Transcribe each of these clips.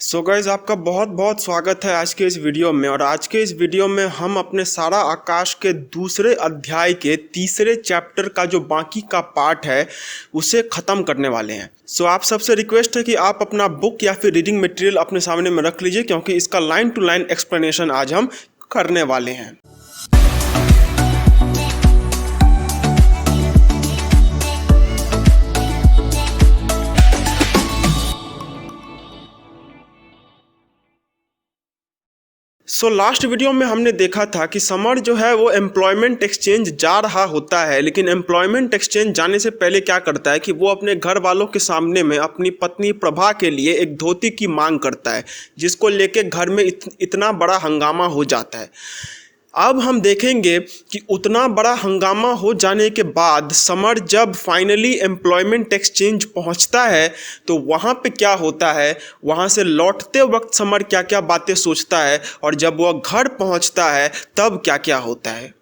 So guys आपका बहुत बहुत स्वागत है आज के इस वीडियो में। और आज के इस वीडियो में हम अपने सारा आकाश के दूसरे अध्याय के तीसरे चैप्टर का जो बाकी का पार्ट है उसे ख़त्म करने वाले हैं। सो आप सबसे रिक्वेस्ट है कि आप अपना बुक या फिर रीडिंग मटेरियल अपने सामने में रख लीजिए, क्योंकि इसका लाइन टू लाइन एक्सप्लेनेशन आज हम करने वाले हैं। लास्ट वीडियो में हमने देखा था कि समर जो है वो एम्प्लॉयमेंट एक्सचेंज जा रहा होता है, लेकिन एम्प्लॉयमेंट एक्सचेंज जाने से पहले क्या करता है कि वो अपने घर वालों के सामने में अपनी पत्नी प्रभा के लिए एक धोती की मांग करता है, जिसको लेके घर में इतना बड़ा हंगामा हो जाता है। अब हम देखेंगे कि उतना बड़ा हंगामा हो जाने के बाद समर जब फाइनली एम्प्लॉयमेंट एक्सचेंज पहुंचता है तो वहाँ पे क्या होता है, वहाँ से लौटते वक्त समर क्या क्या बातें सोचता है, और जब वह घर पहुंचता है तब क्या क्या होता है।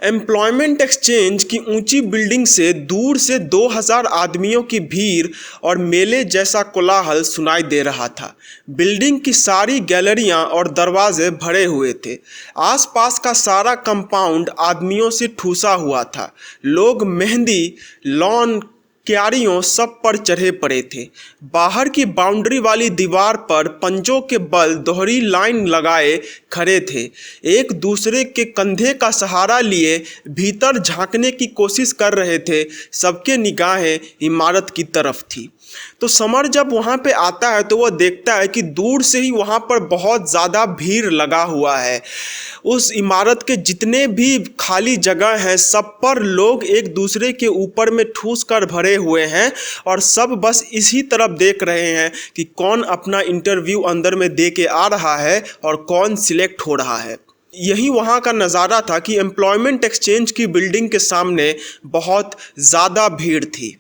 एम्प्लॉयमेंट एक्सचेंज की ऊंची बिल्डिंग से दूर से 2000 आदमियों की भीड़ और मेले जैसा कोलाहल सुनाई दे रहा था। बिल्डिंग की सारी गैलरियां और दरवाजे भरे हुए थे। आसपास का सारा कंपाउंड आदमियों से ठूसा हुआ था। लोग मेहंदी, लॉन, क्यारियों सब पर चढ़े पड़े थे। बाहर की बाउंड्री वाली दीवार पर पंजों के बल दोहरी लाइन लगाए खड़े थे, एक दूसरे के कंधे का सहारा लिए भीतर झांकने की कोशिश कर रहे थे। सबके निगाहें इमारत की तरफ थी। तो समर जब वहाँ पे आता है तो वह देखता है कि दूर से ही वहाँ पर बहुत ज़्यादा भीड़ लगा हुआ है। उस इमारत के जितने भी खाली जगह हैं सब पर लोग एक दूसरे के ऊपर में ठूस कर भरे हुए हैं, और सब बस इसी तरफ देख रहे हैं कि कौन अपना इंटरव्यू अंदर में दे के आ रहा है और कौन सिलेक्ट हो रहा है। यही वहाँ का नज़ारा था कि एम्प्लॉयमेंट एक्सचेंज की बिल्डिंग के सामने बहुत ज़्यादा भीड़ थी।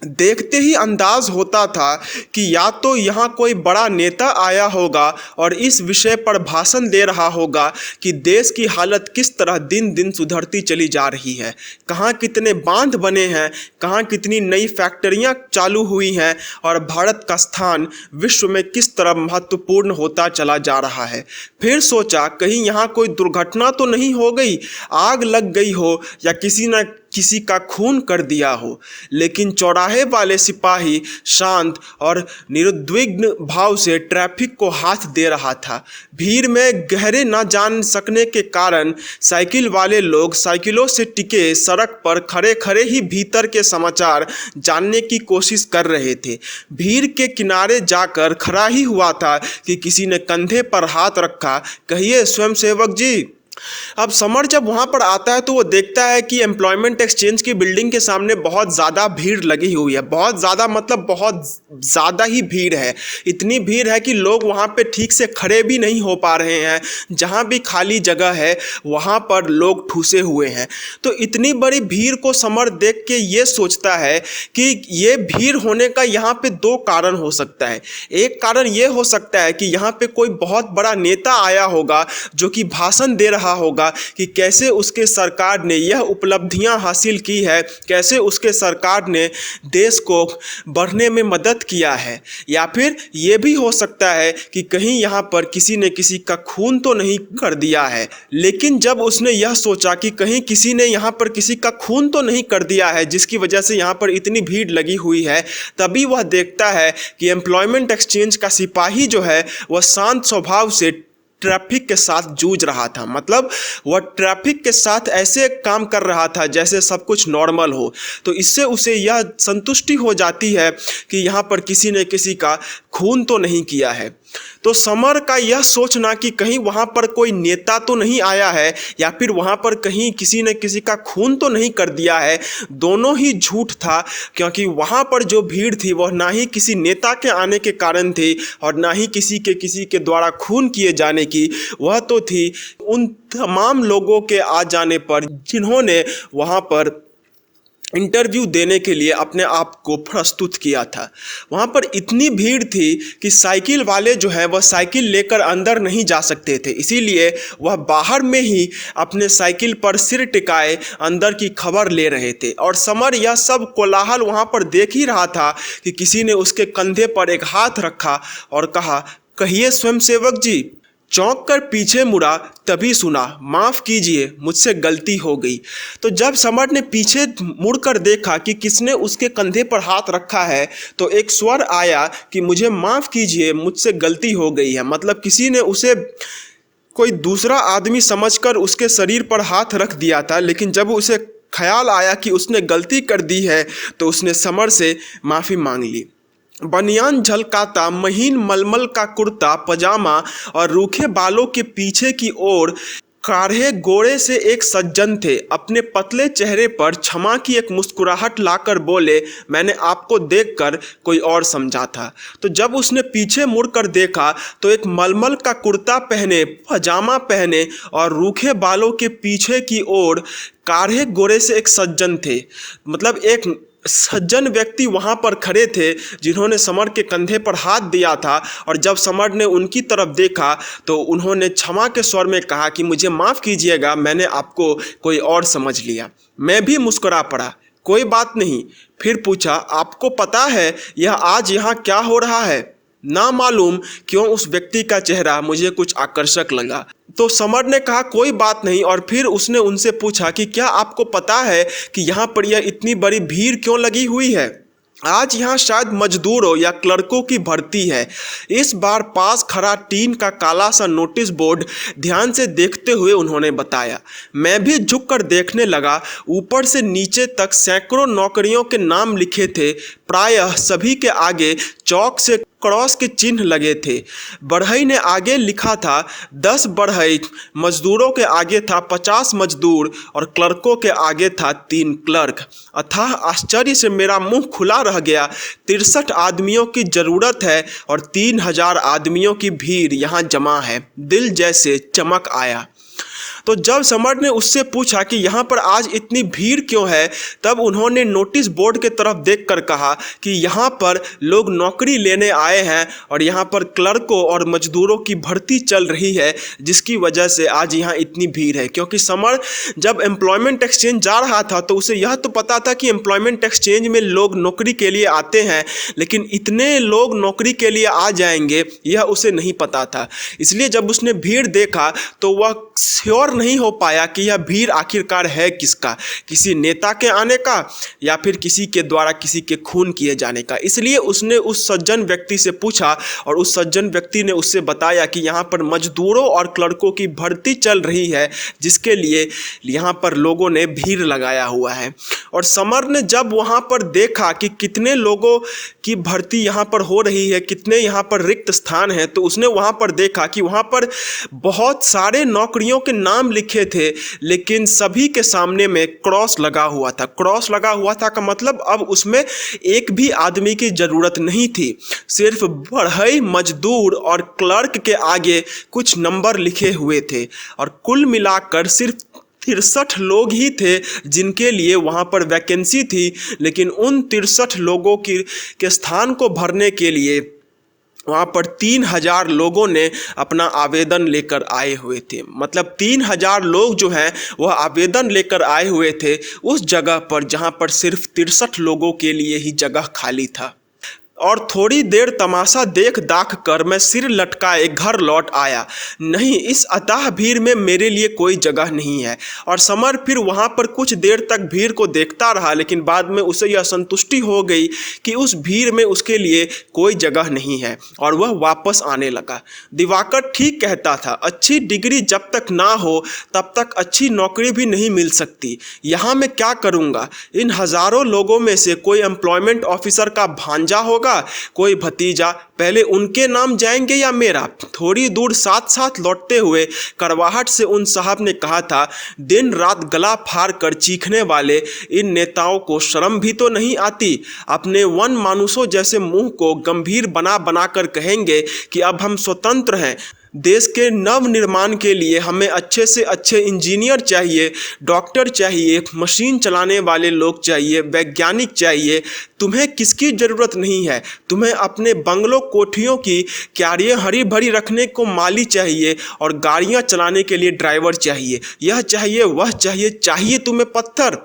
देखते ही अंदाज होता था कि या तो यहाँ कोई बड़ा नेता आया होगा और इस विषय पर भाषण दे रहा होगा कि देश की हालत किस तरह दिन दिन सुधरती चली जा रही है, कहाँ कितने बांध बने हैं, कहाँ कितनी नई फैक्ट्रियाँ चालू हुई हैं, और भारत का स्थान विश्व में किस तरह महत्वपूर्ण होता चला जा रहा है। फिर सोचा कहीं यहाँ कोई दुर्घटना तो नहीं हो गई, आग लग गई हो या किसी न किसी का खून कर दिया हो। लेकिन चौराहे वाले सिपाही शांत और निरुद्विग्न भाव से ट्रैफिक को हाथ दे रहा था। भीड़ में गहरे न जान सकने के कारण साइकिल वाले लोग साइकिलों से टिके सड़क पर खड़े खड़े ही भीतर के समाचार जानने की कोशिश कर रहे थे। भीड़ के किनारे जाकर खड़ा ही हुआ था कि किसी ने कंधे पर हाथ रखा। कहिए स्वयंसेवक जी। अब समर जब वहाँ पर आता है तो वो देखता है कि एम्प्लॉयमेंट एक्सचेंज की बिल्डिंग के सामने बहुत ज़्यादा भीड़ लगी हुई है। बहुत ज़्यादा मतलब बहुत ज़्यादा ही भीड़ है। इतनी भीड़ है कि लोग वहाँ पे ठीक से खड़े भी नहीं हो पा रहे हैं। जहाँ भी खाली जगह है वहाँ पर लोग ठूसे हुए हैं। तो इतनी बड़ी भीड़ को समर देख के ये सोचता है कि ये भीड़ होने का यहाँ पे दो कारण हो सकता है। एक कारण ये हो सकता है कि यहाँ पे कोई बहुत बड़ा नेता आया होगा जो कि भाषण दे रहा होगा कि कैसे उसके सरकार ने यह उपलब्धियां हासिल की है, कैसे उसके सरकार ने देश को बढ़ने में मदद किया है। या फिर यह भी हो सकता है कि कहीं यहाँ पर किसी ने किसी का खून तो नहीं कर दिया है। लेकिन जब उसने यह सोचा कि कहीं किसी ने यहाँ पर किसी का खून तो नहीं कर दिया है जिसकी वजह से यहाँ पर इतनी भीड़ लगी हुई है, तभी वह देखता है कि एम्प्लॉयमेंट एक्सचेंज का सिपाही जो है वह शांत स्वभाव से ट्रैफिक के साथ जूझ रहा था। मतलब वह ट्रैफिक के साथ ऐसे काम कर रहा था जैसे सब कुछ नॉर्मल हो। तो इससे उसे यह संतुष्टि हो जाती है कि यहाँ पर किसी ने किसी का खून तो नहीं किया है। तो समर का यह सोचना कि कहीं वहाँ पर कोई नेता तो नहीं आया है या फिर वहाँ पर कहीं किसी ने किसी का खून तो नहीं कर दिया है, दोनों ही झूठ था। क्योंकि वहाँ पर जो भीड़ थी वह ना ही किसी नेता के आने के कारण थी और ना ही किसी के द्वारा खून किए जाने की, वह तो थी उन तमाम लोगों के आ जाने पर जिन्होंने वहाँ पर इंटरव्यू देने के लिए अपने आप को प्रस्तुत किया था। वहाँ पर इतनी भीड़ थी कि साइकिल वाले जो है वह साइकिल लेकर अंदर नहीं जा सकते थे, इसीलिए वह बाहर में ही अपने साइकिल पर सिर टिकाए अंदर की खबर ले रहे थे। और समर यह सब कोलाहल वहाँ पर देख ही रहा था कि किसी ने उसके कंधे पर एक हाथ रखा और कहा, कहिए स्वयंसेवक जी। चौंक कर पीछे मुड़ा, तभी सुना, माफ़ कीजिए, मुझसे गलती हो गई। तो जब समर ने पीछे मुड़कर देखा कि किसने उसके कंधे पर हाथ रखा है, तो एक स्वर आया कि मुझे माफ़ कीजिए, मुझसे गलती हो गई है। मतलब किसी ने उसे कोई दूसरा आदमी समझकर उसके शरीर पर हाथ रख दिया था, लेकिन जब उसे ख्याल आया कि उसने गलती कर दी है, तो उसने समर से माफ़ी मांग ली। बनियान झलकाता, महीन मलमल का कुर्ता पजामा और रूखे बालों के पीछे की ओर काढ़े गोरे से एक सज्जन थे। अपने पतले चेहरे पर क्षमा की एक मुस्कुराहट लाकर बोले, मैंने आपको देखकर कोई और समझा था। तो जब उसने पीछे मुड़कर देखा तो एक मलमल का कुर्ता पहने, पजामा पहने और रूखे बालों के पीछे की ओर काढ़े गोरे से एक सज्जन थे। मतलब एक सज्जन व्यक्ति वहाँ पर खड़े थे जिन्होंने समर के कंधे पर हाथ दिया था। और जब समर ने उनकी तरफ देखा तो उन्होंने क्षमा के स्वर में कहा कि मुझे माफ़ कीजिएगा, मैंने आपको कोई और समझ लिया। मैं भी मुस्कुरा पड़ा, कोई बात नहीं। फिर पूछा, आपको पता है यह आज यहाँ क्या हो रहा है? ना मालूम क्यों उस व्यक्ति का चेहरा मुझे कुछ आकर्षक लगा। तो समर ने कहा, कोई बात नहीं। और फिर उसने उनसे पूछा कि क्या आपको पता है कि यहाँ पर यह इतनी बड़ी भीड़ क्यों लगी हुई है? आज यहाँ शायद मजदूरों या क्लर्कों की भर्ती है। इस बार पास खड़ा टीन का काला सा नोटिस बोर्ड ध्यान से देखते हुए उन्होंने बताया। मैं भी झुककर देखने लगा। ऊपर से नीचे तक सैकड़ों नौकरियों के नाम लिखे थे। प्रायः सभी के आगे चौक से क्रॉस के चिन्ह लगे थे। बढ़ई ने आगे लिखा था 10 बढ़ई, मजदूरों के आगे था 50 मजदूर और क्लर्कों के आगे था 3 क्लर्क। अथाह आश्चर्य से मेरा मुंह खुला रह गया। 63 आदमियों की ज़रूरत है और 3000 आदमियों की भीड़ यहाँ जमा है। दिल जैसे चमक आया। तो जब समर ने उससे पूछा कि यहाँ पर आज इतनी भीड़ क्यों है, तब उन्होंने नोटिस बोर्ड के तरफ देखकर कहा कि यहाँ पर लोग नौकरी लेने आए हैं और यहाँ पर क्लर्कों और मजदूरों की भर्ती चल रही है, जिसकी वजह से आज यहाँ इतनी भीड़ है। क्योंकि समर जब एम्प्लॉयमेंट एक्सचेंज जा रहा था तो उसे यह तो पता था कि एम्प्लॉयमेंट एक्सचेंज में लोग नौकरी के लिए आते हैं, लेकिन इतने लोग नौकरी के लिए आ जाएंगे यह उसे नहीं पता था। इसलिए जब उसने भीड़ देखा तो वह श्योर नहीं हो पाया कि यह भीड़ आखिरकार है किसका, किसी नेता के आने का या फिर किसी के द्वारा किसी के खून किए जाने का। इसलिए उसने उस सज्जन व्यक्ति से पूछा और उस सज्जन व्यक्ति ने उससे बताया कि यहाँ पर मजदूरों और क्लर्कों की भर्ती चल रही है, जिसके लिए यहाँ पर लोगों ने भीड़ लगाया हुआ है। और समर ने जब वहाँ पर देखा कि कितने लोगों की भर्ती यहाँ पर हो रही है, कितने यहाँ पर रिक्त स्थान हैं, तो उसने वहाँ पर देखा कि वहाँ पर बहुत सारे नौकरियों के नाम लिखे थे, लेकिन सभी के सामने में क्रॉस लगा हुआ था। क्रॉस लगा हुआ था का मतलब अब उसमें एक भी आदमी की ज़रूरत नहीं थी। सिर्फ बढ़ई, मजदूर और क्लर्क के आगे कुछ नंबर लिखे हुए थे और कुल मिलाकर सिर्फ 63 लोग ही थे जिनके लिए वहाँ पर वैकेंसी थी। लेकिन उन 63 लोगों के स्थान को भरने के लिए वहाँ पर 3000 लोगों ने अपना आवेदन लेकर आए हुए थे। मतलब 3000 लोग जो हैं वह आवेदन लेकर आए हुए थे उस जगह पर जहाँ पर सिर्फ 63 लोगों के लिए ही जगह खाली था। और थोड़ी देर तमाशा देख दाख कर मैं सिर लटकाए घर लौट आया। नहीं, इस अथाह भीड़ में मेरे लिए कोई जगह नहीं है। और समर फिर वहाँ पर कुछ देर तक भीड़ को देखता रहा, लेकिन बाद में उसे यह संतुष्टि हो गई कि उस भीड़ में उसके लिए कोई जगह नहीं है और वह वापस आने लगा। दिवाकर ठीक कहता था, अच्छी डिग्री जब तक ना हो तब तक अच्छी नौकरी भी नहीं मिल सकती। यहाँ मैं क्या करूँगा? इन हज़ारों लोगों में से कोई एम्प्लॉयमेंट ऑफिसर का भांजा होगा, कोई भतीजा, पहले उनके नाम जाएंगे या मेरा? थोड़ी दूर साथ साथ लौटते हुए करवाहट से उन साहब ने कहा था, दिन रात गला फाड़ कर चीखने वाले इन नेताओं को शर्म भी तो नहीं आती? अपने वन मानुषों जैसे मुंह को गंभीर बना बना कर कहेंगे कि अब हम स्वतंत्र हैं। देश के नव निर्माण के लिए हमें अच्छे से अच्छे इंजीनियर चाहिए, डॉक्टर चाहिए, मशीन चलाने वाले लोग चाहिए, वैज्ञानिक चाहिए। तुम्हें किसकी ज़रूरत नहीं है? तुम्हें अपने बंगलों कोठियों की क्यारियाँ हरी भरी रखने को माली चाहिए और गाड़ियाँ चलाने के लिए ड्राइवर चाहिए। यह चाहिए, वह चाहिए, चाहिए तुम्हें पत्थर।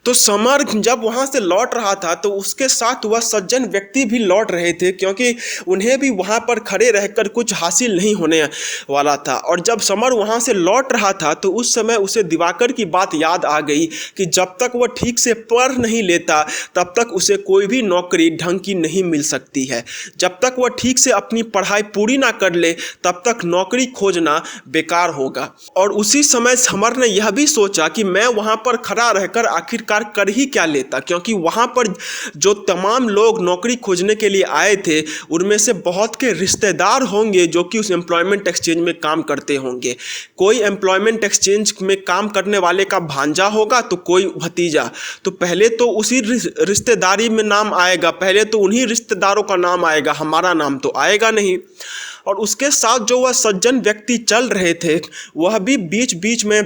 तो समर जब वहाँ से लौट रहा था तो उसके साथ वह सज्जन व्यक्ति भी लौट रहे थे, क्योंकि उन्हें भी वहाँ पर खड़े रहकर कुछ हासिल नहीं होने वाला था। और जब समर वहाँ से लौट रहा था तो उस समय उसे दिवाकर की बात याद आ गई कि जब तक वह ठीक से पढ़ नहीं लेता तब तक उसे कोई भी नौकरी ढंग की नहीं मिल सकती है। जब तक वह ठीक से अपनी पढ़ाई पूरी ना कर ले तब तक नौकरी खोजना बेकार होगा। और उसी समय समर ने यह भी सोचा कि मैं वहाँ पर खड़ा रहकर आखिरकार कर ही क्या लेता, क्योंकि वहाँ पर जो तमाम लोग नौकरी खोजने के लिए आए थे उनमें से बहुत के रिश्तेदार होंगे जो कि उस एम्प्लॉयमेंट एक्सचेंज में काम करते होंगे। कोई एम्प्लॉयमेंट एक्सचेंज में काम करने वाले का भांजा होगा तो कोई भतीजा, तो पहले तो उसी रिश्तेदारी में नाम आएगा, पहले तो उन्हीं रिश्तेदारों का नाम आएगा, हमारा नाम तो आएगा नहीं। और उसके साथ जो वह सज्जन व्यक्ति चल रहे थे वह भी बीच बीच में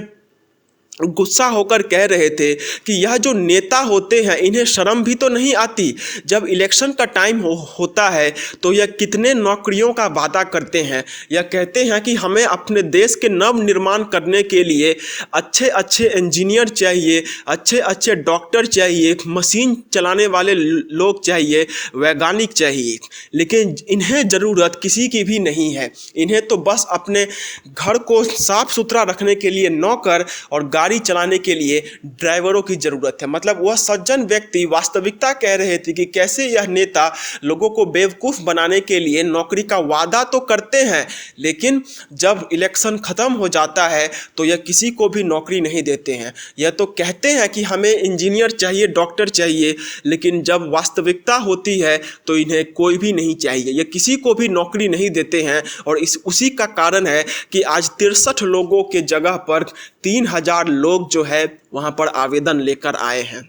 गुस्सा होकर कह रहे थे कि यह जो नेता होते हैं इन्हें शर्म भी तो नहीं आती। जब इलेक्शन का टाइम होता है तो यह कितने नौकरियों का वादा करते हैं। यह कहते हैं कि हमें अपने देश के नव निर्माण करने के लिए अच्छे अच्छे इंजीनियर चाहिए, अच्छे अच्छे डॉक्टर चाहिए, मशीन चलाने वाले लोग चाहिए, वैज्ञानिक चाहिए, लेकिन इन्हें ज़रूरत किसी की भी नहीं है। इन्हें तो बस अपने घर को साफ सुथरा रखने के लिए नौकर और गाड़ी चलाने के लिए ड्राइवरों की जरूरत है। मतलब वह सज्जन व्यक्ति वास्तविकता कह रहे थे कि कैसे यह नेता लोगों को बेवकूफ़ बनाने के लिए नौकरी का वादा तो करते हैं, लेकिन जब इलेक्शन ख़त्म हो जाता है तो यह किसी को भी नौकरी नहीं देते हैं। यह तो कहते हैं कि हमें इंजीनियर चाहिए, डॉक्टर चाहिए, लेकिन जब वास्तविकता होती है तो इन्हें कोई भी नहीं चाहिए, यह किसी को भी नौकरी नहीं देते हैं। और उसी का कारण है कि आज 63 लोगों के जगह पर 3000 लोग जो है वहाँ पर आवेदन लेकर आए हैं।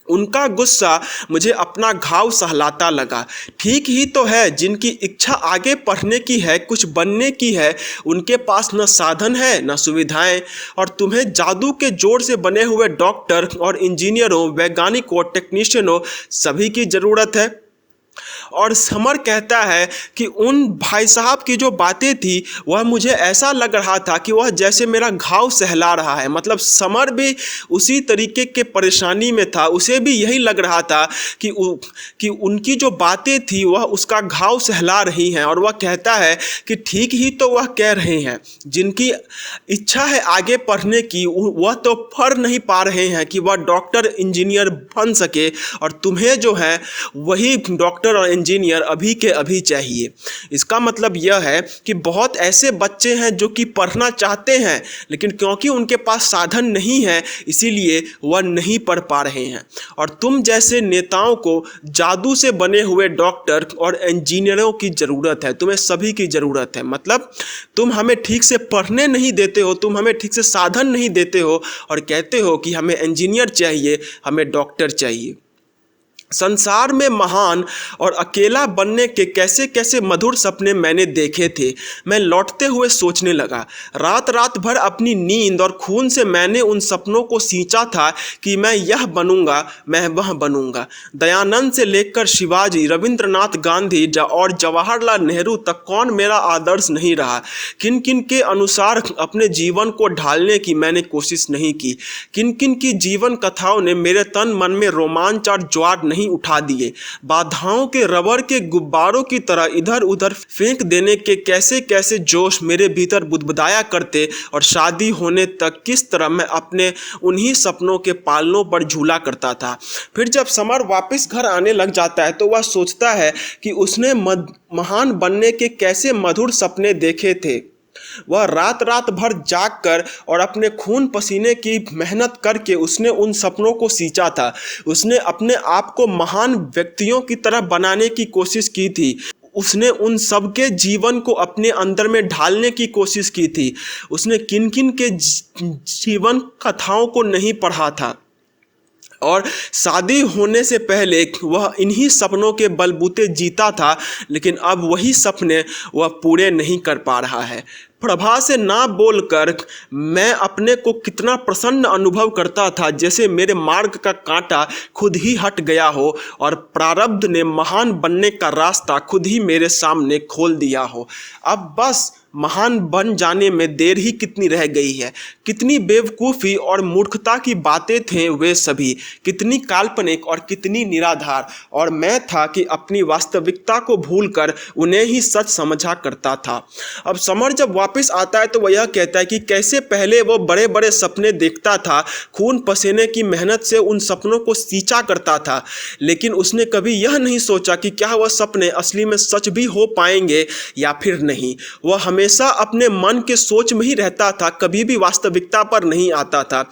उनका गुस्सा मुझे अपना घाव सहलाता लगा। ठीक ही तो है, जिनकी इच्छा आगे पढ़ने की है, कुछ बनने की है, उनके पास न साधन है न सुविधाएं, और तुम्हें जादू के जोर से बने हुए डॉक्टर और इंजीनियरों, वैज्ञानिकों, टेक्नीशियनों सभी की ज़रूरत है। और समर कहता है कि उन भाई साहब की जो बातें थी वह मुझे ऐसा लग रहा था कि वह जैसे मेरा घाव सहला रहा है। मतलब समर भी उसी तरीके के परेशानी में था, उसे भी यही लग रहा था कि उनकी जो बातें थी वह उसका घाव सहला रही हैं। और वह कहता है कि ठीक ही तो वह कह रहे हैं, जिनकी इच्छा है आगे पढ़ने की वह तो पढ़ नहीं पा रहे हैं कि वह डॉक्टर इंजीनियर बन सके, और तुम्हें जो है वही डॉक्टर और इंजीनियर अभी के अभी चाहिए। इसका मतलब यह है कि बहुत ऐसे बच्चे हैं जो कि पढ़ना चाहते हैं, लेकिन क्योंकि उनके पास साधन नहीं है इसीलिए वह नहीं पढ़ पा रहे हैं। और तुम जैसे नेताओं को जादू से बने हुए डॉक्टर और इंजीनियरों की ज़रूरत है, तुम्हें सभी की ज़रूरत है। मतलब तुम हमें ठीक से पढ़ने नहीं देते हो, तुम हमें ठीक से साधन नहीं देते हो और कहते हो कि हमें इंजीनियर चाहिए, हमें डॉक्टर चाहिए। संसार में महान और अकेला बनने के कैसे कैसे मधुर सपने मैंने देखे थे। मैं लौटते हुए सोचने लगा। रात रात भर अपनी नींद और खून से मैंने उन सपनों को सींचा था कि मैं यह बनूंगा, मैं वह बनूंगा। दयानंद से लेकर शिवाजी, रविंद्रनाथ गांधी और जवाहरलाल नेहरू तक कौन मेरा आदर्श नहीं रहा। किन किन के अनुसार अपने जीवन को ढालने की मैंने कोशिश नहीं की। किन किन की जीवन कथाओं ने मेरे तन मन में रोमांच और ज्वार नहीं उठा दिए। बाधाओं के रबर के गुब्बारों की तरह इधर उधर फेंक देने के कैसे कैसे जोश मेरे भीतर बुदबुदाया करते, और शादी होने तक किस तरह मैं अपने उन्हीं सपनों के पालनों पर झूला करता था। फिर जब समर वापस घर आने लग जाता है तो वह सोचता है कि उसने महान बनने के कैसे मधुर सपने देखे थे। वह रात रात भर जागकर और अपने खून पसीने की मेहनत करके उसने उन सपनों को सींचा था। उसने अपने आप को महान व्यक्तियों की तरह बनाने की कोशिश की थी। उसने उन सबके जीवन को अपने अंदर में ढालने की कोशिश की थी। उसने किन किन के जीवन कथाओं को नहीं पढ़ा था, और शादी होने से पहले वह इन्हीं सपनों के बलबूते जीता था, लेकिन अब वही सपने वह पूरे नहीं कर पा रहा है। प्रभा से ना बोलकर मैं अपने को कितना प्रसन्न अनुभव करता था, जैसे मेरे मार्ग का कांटा खुद ही हट गया हो और प्रारब्ध ने महान बनने का रास्ता खुद ही मेरे सामने खोल दिया हो। अब बस महान बन जाने में देर ही कितनी रह गई है। कितनी बेवकूफ़ी और मूर्खता की बातें थे वे सभी, कितनी काल्पनिक और कितनी निराधार। और मैं था कि अपनी वास्तविकता को भूलकर उन्हें ही सच समझा करता था। अब समर जब वापस आता है तो वह यह कहता है कि कैसे पहले वो बड़े बड़े सपने देखता था, खून पसीने की मेहनत से उन सपनों को सींचा करता था, लेकिन उसने कभी यह नहीं सोचा कि क्या वह सपने असली में सच भी हो पाएंगे या फिर नहीं। वह हमेशा अपने मन के सोच में ही रहता था, कभी भी वास्तविकता पर नहीं आता था।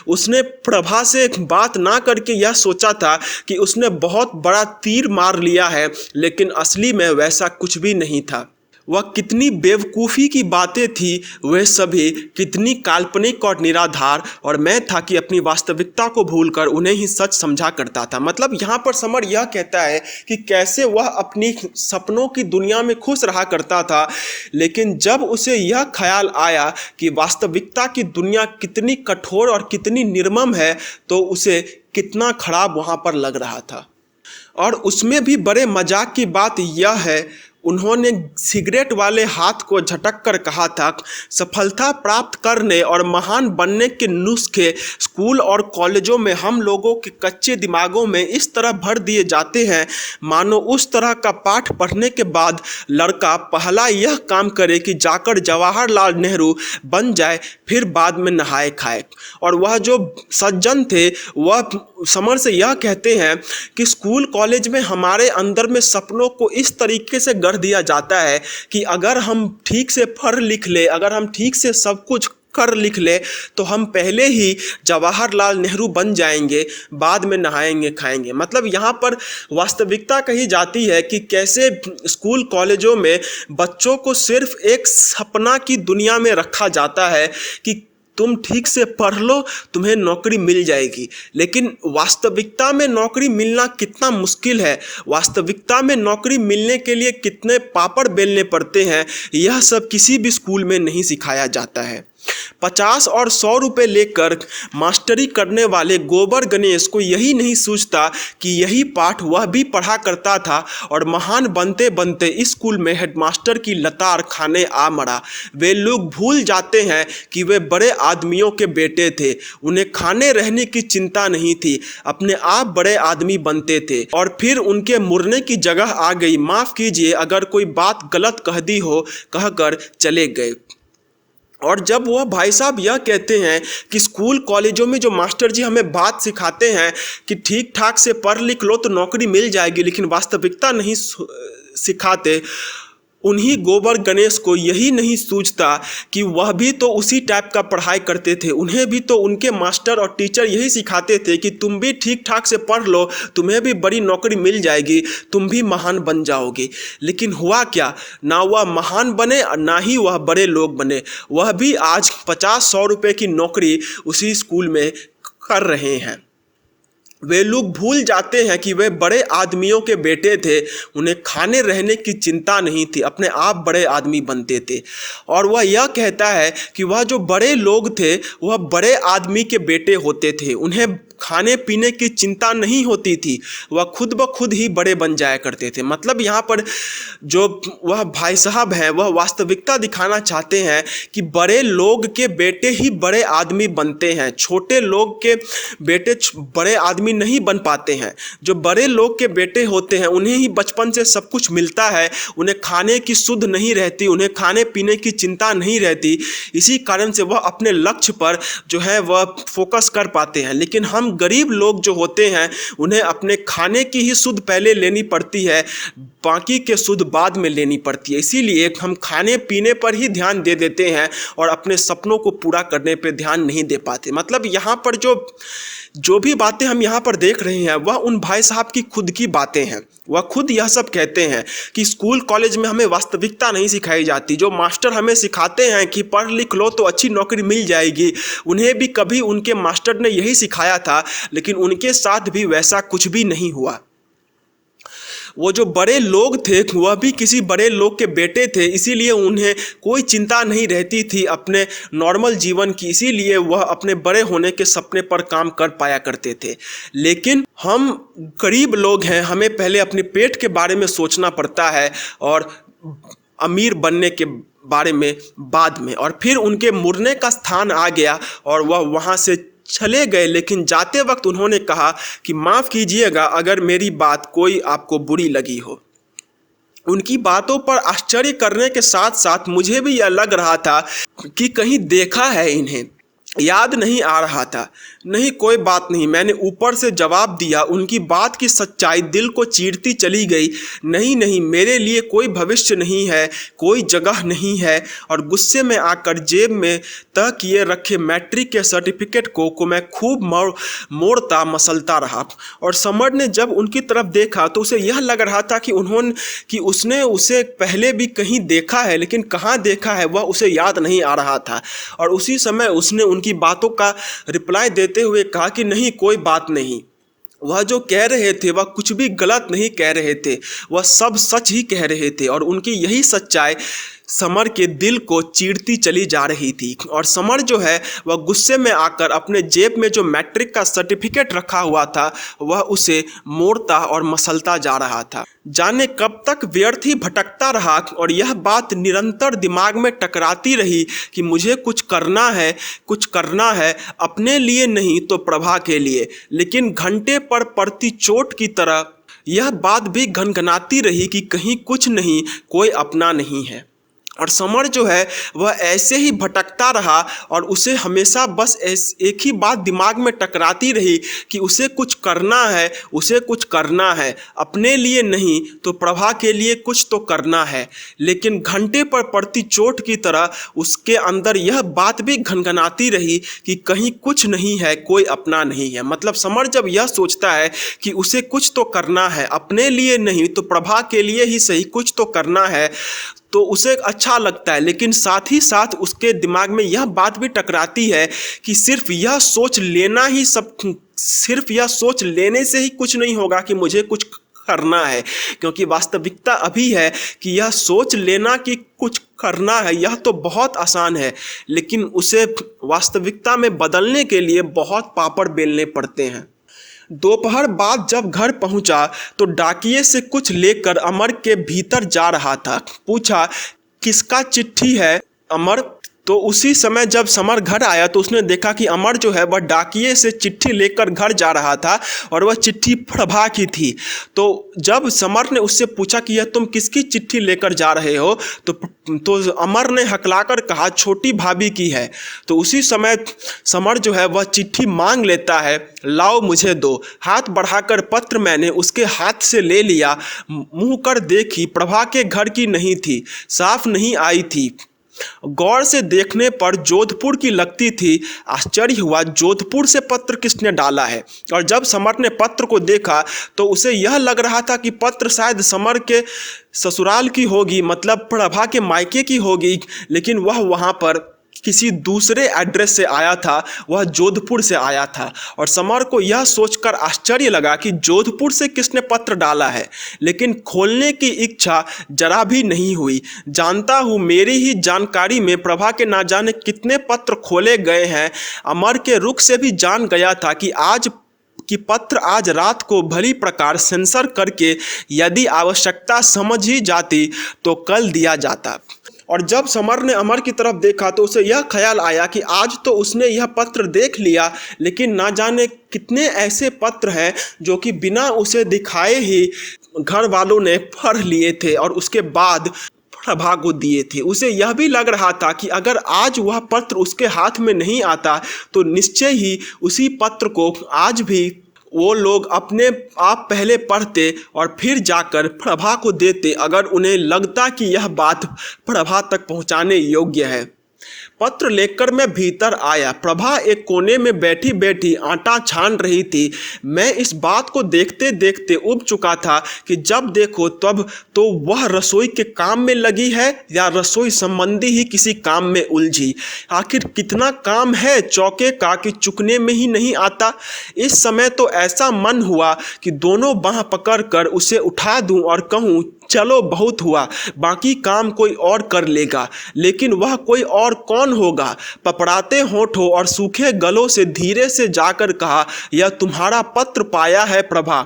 उसने प्रभा से एक बात ना करके यह सोचा था कि उसने बहुत बड़ा तीर मार लिया है, लेकिन असली में वैसा कुछ भी नहीं था। वह कितनी बेवकूफ़ी की बातें थी वह सभी, कितनी काल्पनिक और निराधार। और मैं था कि अपनी वास्तविकता को भूलकर उन्हें ही सच समझा करता था। मतलब यहाँ पर समर यह कहता है कि कैसे वह अपनी सपनों की दुनिया में खुश रहा करता था, लेकिन जब उसे यह ख्याल आया कि वास्तविकता की दुनिया कितनी कठोर और कितनी निर्मम है, तो उसे कितना खराब वहाँ पर लग रहा था। और उसमें भी बड़े मजाक की बात यह है, उन्होंने सिगरेट वाले हाथ को झटक कर कहा था, सफलता प्राप्त करने और महान बनने के नुस्खे स्कूल और कॉलेजों में हम लोगों के कच्चे दिमागों में इस तरह भर दिए जाते हैं मानो उस तरह का पाठ पढ़ने के बाद लड़का पहला यह काम करे कि जाकर जवाहरलाल नेहरू बन जाए, फिर बाद में नहाए खाए। और वह जो सज्जन थे वह समर से यह कहते हैं कि स्कूल कॉलेज में हमारे अंदर में सपनों को इस तरीके से गढ़ दिया जाता है कि अगर हम ठीक से पढ़ लिख ले, अगर हम ठीक से सब कुछ कर लिख ले, तो हम पहले ही जवाहरलाल नेहरू बन जाएंगे, बाद में नहाएंगे खाएंगे। मतलब यहाँ पर वास्तविकता कही जाती है कि कैसे स्कूल कॉलेजों में बच्चों को सिर्फ एक सपना की दुनिया में रखा जाता है कि तुम ठीक से पढ़ लो, तुम्हें नौकरी मिल जाएगी। लेकिन वास्तविकता में नौकरी मिलना कितना मुश्किल है, वास्तविकता में नौकरी मिलने के लिए कितने पापड़ बेलने पड़ते हैं, यह सब किसी भी स्कूल में नहीं सिखाया जाता है। 50 और 100 रुपये लेकर मास्टरी करने वाले गोबर गणेश को यही नहीं सूझता कि यही पाठ वह भी पढ़ा करता था और महान बनते बनते इस स्कूल में हेडमास्टर की लतार खाने आ मरा। वे लोग भूल जाते हैं कि वे बड़े आदमियों के बेटे थे, उन्हें खाने रहने की चिंता नहीं थी, अपने आप बड़े आदमी बनते थे। और फिर उनके मुरने की जगह आ गई, माफ़ कीजिए अगर कोई बात गलत कह दी हो, कहकर चले गए। और जब वह भाई साहब यह कहते हैं कि स्कूल कॉलेजों में जो मास्टर जी हमें बात सिखाते हैं कि ठीक ठाक से पढ़ लिख लो तो नौकरी मिल जाएगी, लेकिन वास्तविकता नहीं सिखाते, उन्हीं गोबर गणेश को यही नहीं सूझता कि वह भी तो उसी टाइप का पढ़ाई करते थे, उन्हें भी तो उनके मास्टर और टीचर यही सिखाते थे कि तुम भी ठीक ठाक से पढ़ लो, तुम्हें भी बड़ी नौकरी मिल जाएगी, तुम भी महान बन जाओगे। लेकिन हुआ क्या, ना वह महान बने और ना ही वह बड़े लोग बने। वह भी आज 50-100 रुपये की नौकरी उसी स्कूल में कर रहे हैं। वे लोग भूल जाते हैं कि वे बड़े आदमियों के बेटे थे, उन्हें खाने रहने की चिंता नहीं थी, अपने आप बड़े आदमी बनते थे। और वह यह कहता है कि वह जो बड़े लोग थे वह बड़े आदमी के बेटे होते थे, उन्हें खाने पीने की चिंता नहीं होती थी, वह खुद ब खुद ही बड़े बन जाया करते थे। मतलब यहाँ पर जो वह भाई साहब हैं वह वास्तविकता दिखाना चाहते हैं कि बड़े लोग के बेटे ही बड़े आदमी बनते हैं, छोटे लोग के बेटे बड़े आदमी नहीं बन पाते हैं। जो बड़े लोग के बेटे होते हैं उन्हें ही बचपन से सब कुछ मिलता है, उन्हें खाने की सुध नहीं रहती, उन्हें खाने पीने की चिंता नहीं रहती, इसी कारण से वह अपने लक्ष्य पर जो है वह फोकस कर पाते हैं। लेकिन हम गरीब लोग जो होते हैं उन्हें अपने खाने की ही सुध पहले लेनी पड़ती है, बाकी के सुध बाद में लेनी पड़ती है। इसीलिए हम खाने पीने पर ही ध्यान दे देते हैं और अपने सपनों को पूरा करने पर ध्यान नहीं दे पाते। मतलब यहाँ पर जो भी बातें हम यहाँ पर देख रहे हैं वह उन भाई साहब की खुद की बातें हैं। वह खुद यह सब कहते हैं कि स्कूल कॉलेज में हमें वास्तविकता नहीं सिखाई जाती, जो मास्टर हमें सिखाते हैं कि पढ़ लिख लो तो अच्छी नौकरी मिल जाएगी, उन्हें भी कभी उनके मास्टर ने यही सिखाया था, लेकिन उनके साथ भी वैसा कुछ भी नहीं हुआ। वो जो बड़े लोग थे वह भी किसी बड़े लोग के बेटे थे, इसीलिए उन्हें कोई चिंता नहीं रहती थी अपने नॉर्मल जीवन की, इसीलिए वह अपने बड़े होने के सपने पर काम कर पाया करते थे। लेकिन हम गरीब लोग हैं, हमें पहले अपने पेट के बारे में सोचना पड़ता है और अमीर बनने के बारे में बाद में। और फिर उनके मुड़ने का स्थान आ गया और वह वहाँ से चले गए, लेकिन जाते वक्त उन्होंने कहा कि माफ़ कीजिएगा अगर मेरी बात कोई आपको बुरी लगी हो। उनकी बातों पर आश्चर्य करने के साथ साथ मुझे भी यह लग रहा था कि कहीं देखा है इन्हें, याद नहीं आ रहा था। नहीं, कोई बात नहीं, मैंने ऊपर से जवाब दिया। उनकी बात की सच्चाई दिल को चीरती चली गई। नहीं नहीं, मेरे लिए कोई भविष्य नहीं है, कोई जगह नहीं है। और गुस्से में आकर जेब में तय किए रखे मैट्रिक के सर्टिफिकेट को मैं खूब मोड़ता मसलता रहा। और समर ने जब उनकी तरफ देखा तो उसे यह लग रहा था कि उसने उसे पहले भी कहीं देखा है, लेकिन कहाँ देखा है वह उसे याद नहीं आ रहा था। और उसी समय उसने उनकी बातों का रिप्लाई देते हुए कहा कि नहीं, कोई बात नहीं। वह जो कह रहे थे वह कुछ भी गलत नहीं कह रहे थे, वह सब सच ही कह रहे थे। और उनकी यही सच्चाई समर के दिल को चीरती चली जा रही थी। और समर जो है वह गुस्से में आकर अपने जेब में जो मैट्रिक का सर्टिफिकेट रखा हुआ था वह उसे मोड़ता और मसलता जा रहा था। जाने कब तक व्यर्थ ही भटकता रहा और यह बात निरंतर दिमाग में टकराती रही कि मुझे कुछ करना है, अपने लिए नहीं तो प्रभा के लिए। लेकिन घंटे पर पड़ती चोट की तरह यह बात भी घनघनाती रही कि कहीं कुछ नहीं, कोई अपना नहीं है। और समर जो है वह ऐसे ही भटकता रहा और उसे हमेशा बस एक ही बात दिमाग में टकराती रही कि उसे कुछ करना है, अपने लिए नहीं तो प्रभा के लिए कुछ तो करना है। लेकिन घंटे पर पड़ती चोट की तरह उसके अंदर यह बात भी घनघनाती रही कि कहीं कुछ नहीं है, कोई अपना नहीं है। मतलब समर जब यह सोचता है कि उसे कुछ तो करना है, अपने लिए नहीं तो प्रभा के लिए ही सही कुछ तो करना है, तो उसे अच्छा लगता है। लेकिन साथ ही साथ उसके दिमाग में यह बात भी टकराती है कि सिर्फ यह सोच लेने से ही कुछ नहीं होगा कि मुझे कुछ करना है, क्योंकि वास्तविकता अभी है कि यह सोच लेना कि कुछ करना है यह तो बहुत आसान है, लेकिन उसे वास्तविकता में बदलने के लिए बहुत पापड़ बेलने पड़ते हैं। दोपहर बाद जब घर पहुंचा तो डाकिये से कुछ लेकर अमर के भीतर जा रहा था। पूछा, किसका चिट्ठी है अमर? तो उसी समय जब समर घर आया तो उसने देखा कि अमर जो है वह डाकिये से चिट्ठी लेकर घर जा रहा था और वह चिट्ठी प्रभा की थी। तो जब समर ने उससे पूछा कि यह तुम किसकी चिट्ठी लेकर जा रहे हो, तो अमर ने हकलाकर कहा, छोटी भाभी की है। तो उसी समय समर जो है वह चिट्ठी मांग लेता है। लाओ मुझे दो। हाथ बढ़ाकर पत्र मैंने उसके हाथ से ले लिया। मुँह कर देखी, प्रभा के घर की नहीं थी, साफ नहीं आई थी। गौर से देखने पर जोधपुर की लगती थी। आश्चर्य हुआ, जोधपुर से पत्र किसने डाला है? और जब समर ने पत्र को देखा तो उसे यह लग रहा था कि पत्र शायद समर के ससुराल की होगी, मतलब प्रभा के मायके की होगी, लेकिन वह वहाँ पर किसी दूसरे एड्रेस से आया था, वह जोधपुर से आया था। और समर को यह सोचकर आश्चर्य लगा कि जोधपुर से किसने पत्र डाला है, लेकिन खोलने की इच्छा जरा भी नहीं हुई। जानता हूँ मेरी ही जानकारी में प्रभा के ना जाने कितने पत्र खोले गए हैं। अमर के रुख से भी जान गया था कि पत्र आज रात को भली प्रकार सेंसर करके यदि आवश्यकता समझ ही जाती तो कल दिया जाता। और जब समर ने अमर की तरफ देखा तो उसे यह ख्याल आया कि आज तो उसने यह पत्र देख लिया, लेकिन ना जाने कितने ऐसे पत्र हैं जो कि बिना उसे दिखाए ही घर वालों ने पढ़ लिए थे और उसके बाद प्रभा को दिए थे। उसे यह भी लग रहा था कि अगर आज वह पत्र उसके हाथ में नहीं आता तो निश्चय ही उसी पत्र को आज भी वो लोग अपने आप पहले पढ़ते और फिर जाकर प्रभा को देते, अगर उन्हें लगता कि यह बात प्रभा तक पहुंचाने योग्य है। पत्र लेकर मैं भीतर आया। प्रभा एक कोने में बैठी बैठी आटा छान रही थी। मैं इस बात को देखते देखते उब चुका था कि जब देखो तब तो वह रसोई के काम में लगी है या रसोई संबंधी ही किसी काम में उलझी। आखिर कितना काम है चौके का कि चुकने में ही नहीं आता। इस समय तो ऐसा मन हुआ कि दोनों बाह पकड़कर उसे उठा दूं और कहूं, चलो बहुत हुआ, बाकी काम कोई और कर लेगा। लेकिन वह कोई और कौन होगा? पपड़ाते होठों और सूखे गलों से धीरे से जाकर कहा, यह तुम्हारा पत्र पाया है प्रभा।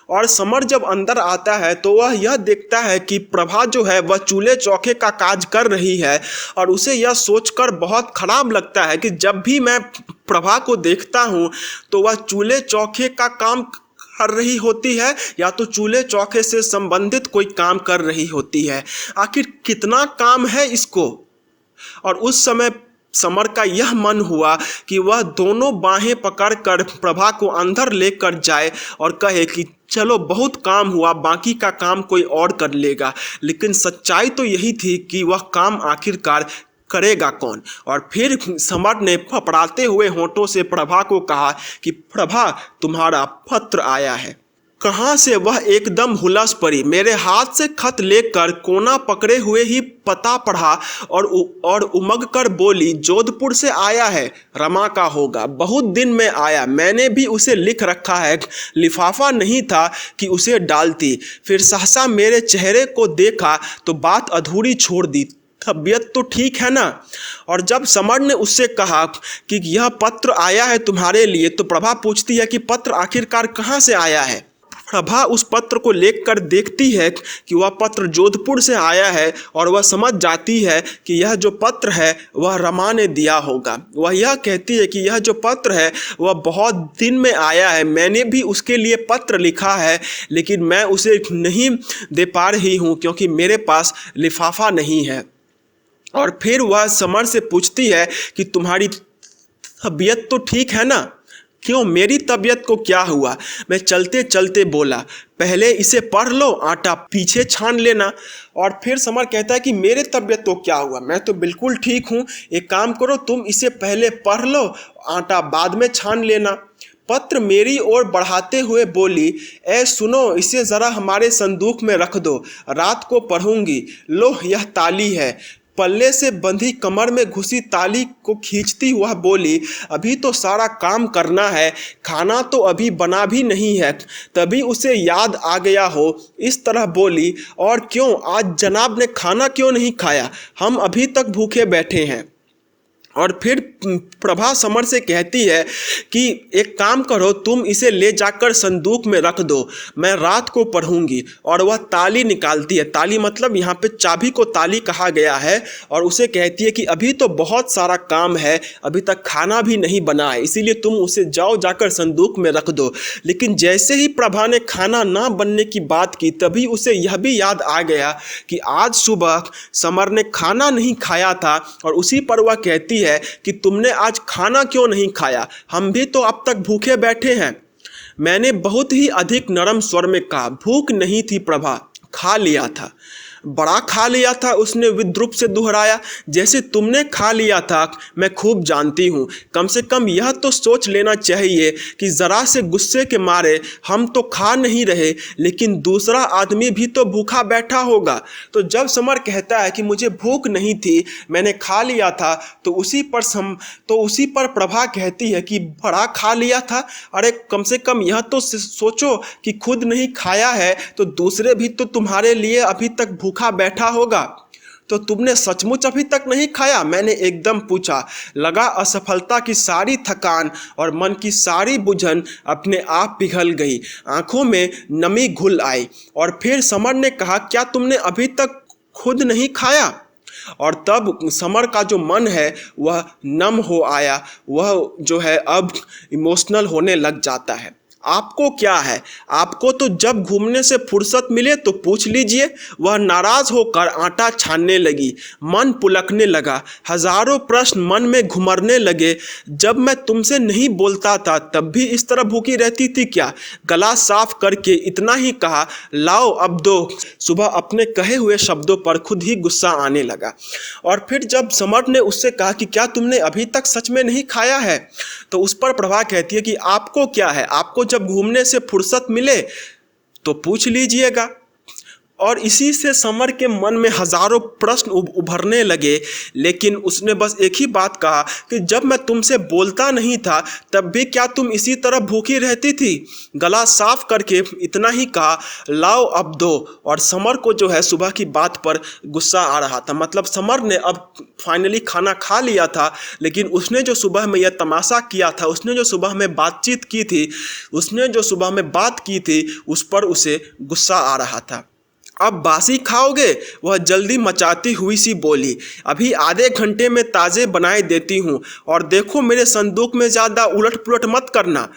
और समर जब अंदर आता है तो वह यह देखता है कि प्रभा जो है वह चूल्हे चौके का काज कर रही है। और उसे यह सोचकर बहुत खराब लगता है कि जब भी मैं प्रभा को देखता हूँ तो वह चूल्हे चौके का काम कर रही होती है या तो चूल्हे चौके से संबंधित कोई काम कर रही होती है। आखिर कितना काम है इसको? और उस समय समर का यह मन हुआ कि वह दोनों बाहें पकड़कर प्रभा को अंदर लेकर जाए और कहे कि चलो बहुत काम हुआ, बाकी का काम कोई और कर लेगा। लेकिन सच्चाई तो यही थी कि वह काम आखिरकार करेगा कौन? और फिर समर ने फपड़ाते हुए होठों से प्रभा को कहा कि प्रभा, तुम्हारा पत्र आया है। कहाँ से वह एकदम हुलस पड़ी, मेरे हाथ से खत लेकर कोना पकड़े हुए ही पता पढ़ा और उमग कर बोली, जोधपुर से आया है, रमा का होगा, बहुत दिन में आया, मैंने भी उसे लिख रखा है। लिफाफा नहीं था कि उसे डालती। फिर सहसा मेरे चेहरे को देखा तो बात अधूरी छोड़ दी, तबीयत तो ठीक है ना? और जब समर ने उससे कहा कि यह पत्र आया है तुम्हारे लिए, तो प्रभा पूछती है कि पत्र आखिरकार कहाँ से आया है। प्रभा उस पत्र को लेकर देखती है कि वह पत्र जोधपुर से आया है और वह समझ जाती है कि यह जो पत्र है वह रमा ने दिया होगा। वह यह कहती है कि यह जो पत्र है वह बहुत दिन में आया है, मैंने भी उसके लिए पत्र लिखा है, लेकिन मैं उसे नहीं दे पा रही हूँ क्योंकि मेरे पास लिफाफा नहीं है। और फिर वह समर से पूछती है कि तुम्हारी तबीयत तो ठीक है ना? क्यों, मेरी तबीयत को क्या हुआ? मैं चलते चलते बोला, पहले इसे पढ़ लो, आटा पीछे छान लेना। और फिर समर कहता है कि मेरे तबीयत को क्या हुआ, मैं तो बिल्कुल ठीक हूँ, एक काम करो, तुम इसे पहले पढ़ लो, आटा बाद में छान लेना। पत्र मेरी ओर बढ़ाते हुए बोली, ए सुनो, इसे ज़रा हमारे संदूक में रख दो, रात को पढ़ूंगी। लो, यह ताली है। पल्ले से बंधी कमर में घुसी ताली को खींचती हुआ बोली, अभी तो सारा काम करना है, खाना तो अभी बना भी नहीं है। तभी उसे याद आ गया हो, इस तरह बोली, और क्यों, आज जनाब ने खाना क्यों नहीं खाया? हम अभी तक भूखे बैठे हैं। और फिर प्रभा समर से कहती है कि एक काम करो, तुम इसे ले जाकर संदूक में रख दो, मैं रात को पढ़ूंगी। और वह ताली निकालती है, ताली मतलब यहाँ पे चाबी को ताली कहा गया है, और उसे कहती है कि अभी तो बहुत सारा काम है, अभी तक खाना भी नहीं बना है, इसीलिए तुम उसे जाओ जाकर संदूक में रख दो। लेकिन जैसे ही प्रभा ने खाना ना बनने की बात की, तभी उसे यह भी याद आ गया कि आज सुबह समर ने खाना नहीं खाया था, और उसी पर वह कहती है कि तुमने आज खाना क्यों नहीं खाया, हम भी तो अब तक भूखे बैठे हैं। मैंने बहुत ही अधिक नरम स्वर में कहा, भूख नहीं थी प्रभा, खा लिया था, बड़ा खा लिया था, उसने विद्रूप से दोहराया। जैसे तुमने खा लिया था मैं खूब जानती हूँ, कम से कम यह तो सोच लेना चाहिए कि ज़रा से गुस्से के मारे हम तो खा नहीं रहे, लेकिन दूसरा आदमी भी तो भूखा बैठा होगा। तो जब समर कहता है कि मुझे भूख नहीं थी, मैंने खा लिया था, तो उसी पर प्रभा कहती है कि बड़ा खा लिया था। अरे कम से कम यह तो सोचो कि खुद नहीं खाया है तो दूसरे भी तो तुम्हारे लिए अभी तक भूखा बैठा होगा। तो तुमने सचमुच अभी तक नहीं खाया? मैंने एकदम पूछा। लगा असफलता की सारी थकान और मन की सारी बुझन अपने आप पिघल गई, आंखों में नमी घुल आई। और फिर समर ने कहा, क्या तुमने अभी तक खुद नहीं खाया? और तब समर का जो मन है वह नम हो आया, वह जो है अब इमोशनल होने लग जाता है। आपको क्या है, आपको तो जब घूमने से फुर्सत मिले तो पूछ लीजिए। वह नाराज होकर आटा छानने लगी, मन पुलकने लगा, हजारों प्रश्न मन में घुमरने लगे। जब मैं तुमसे नहीं बोलता था तब भी इस तरह भूखी रहती थी क्या? गला साफ करके इतना ही कहा, लाओ अब दो। सुबह अपने कहे हुए शब्दों पर खुद ही गुस्सा आने लगा। और फिर जब समर ने उससे कहा कि क्या तुमने अभी तक सच में नहीं खाया है, तो उस पर प्रभा कहती है कि आपको क्या है, आपको जब घूमने से फुर्सत मिले तो पूछ लीजिएगा। और इसी से समर के मन में हजारों प्रश्न उभरने लगे। लेकिन उसने बस एक ही बात कहा कि जब मैं तुमसे बोलता नहीं था तब भी क्या तुम इसी तरह भूखी रहती थी। गला साफ करके इतना ही कहा, लाओ अब दो। और समर को जो है सुबह की बात पर गुस्सा आ रहा था। मतलब समर ने अब फाइनली खाना खा लिया था, लेकिन उसने जो सुबह में यह तमाशा किया था, उसने जो सुबह में बातचीत की थी, उसने जो सुबह में बात की थी, उस पर उसे गुस्सा आ रहा था। अब बासी खाओगे? वह जल्दी मचाती हुई सी बोली, अभी आधे घंटे में ताज़े बनाए देती हूँ, और देखो मेरे संदूक में ज़्यादा उलट पुलट मत करना।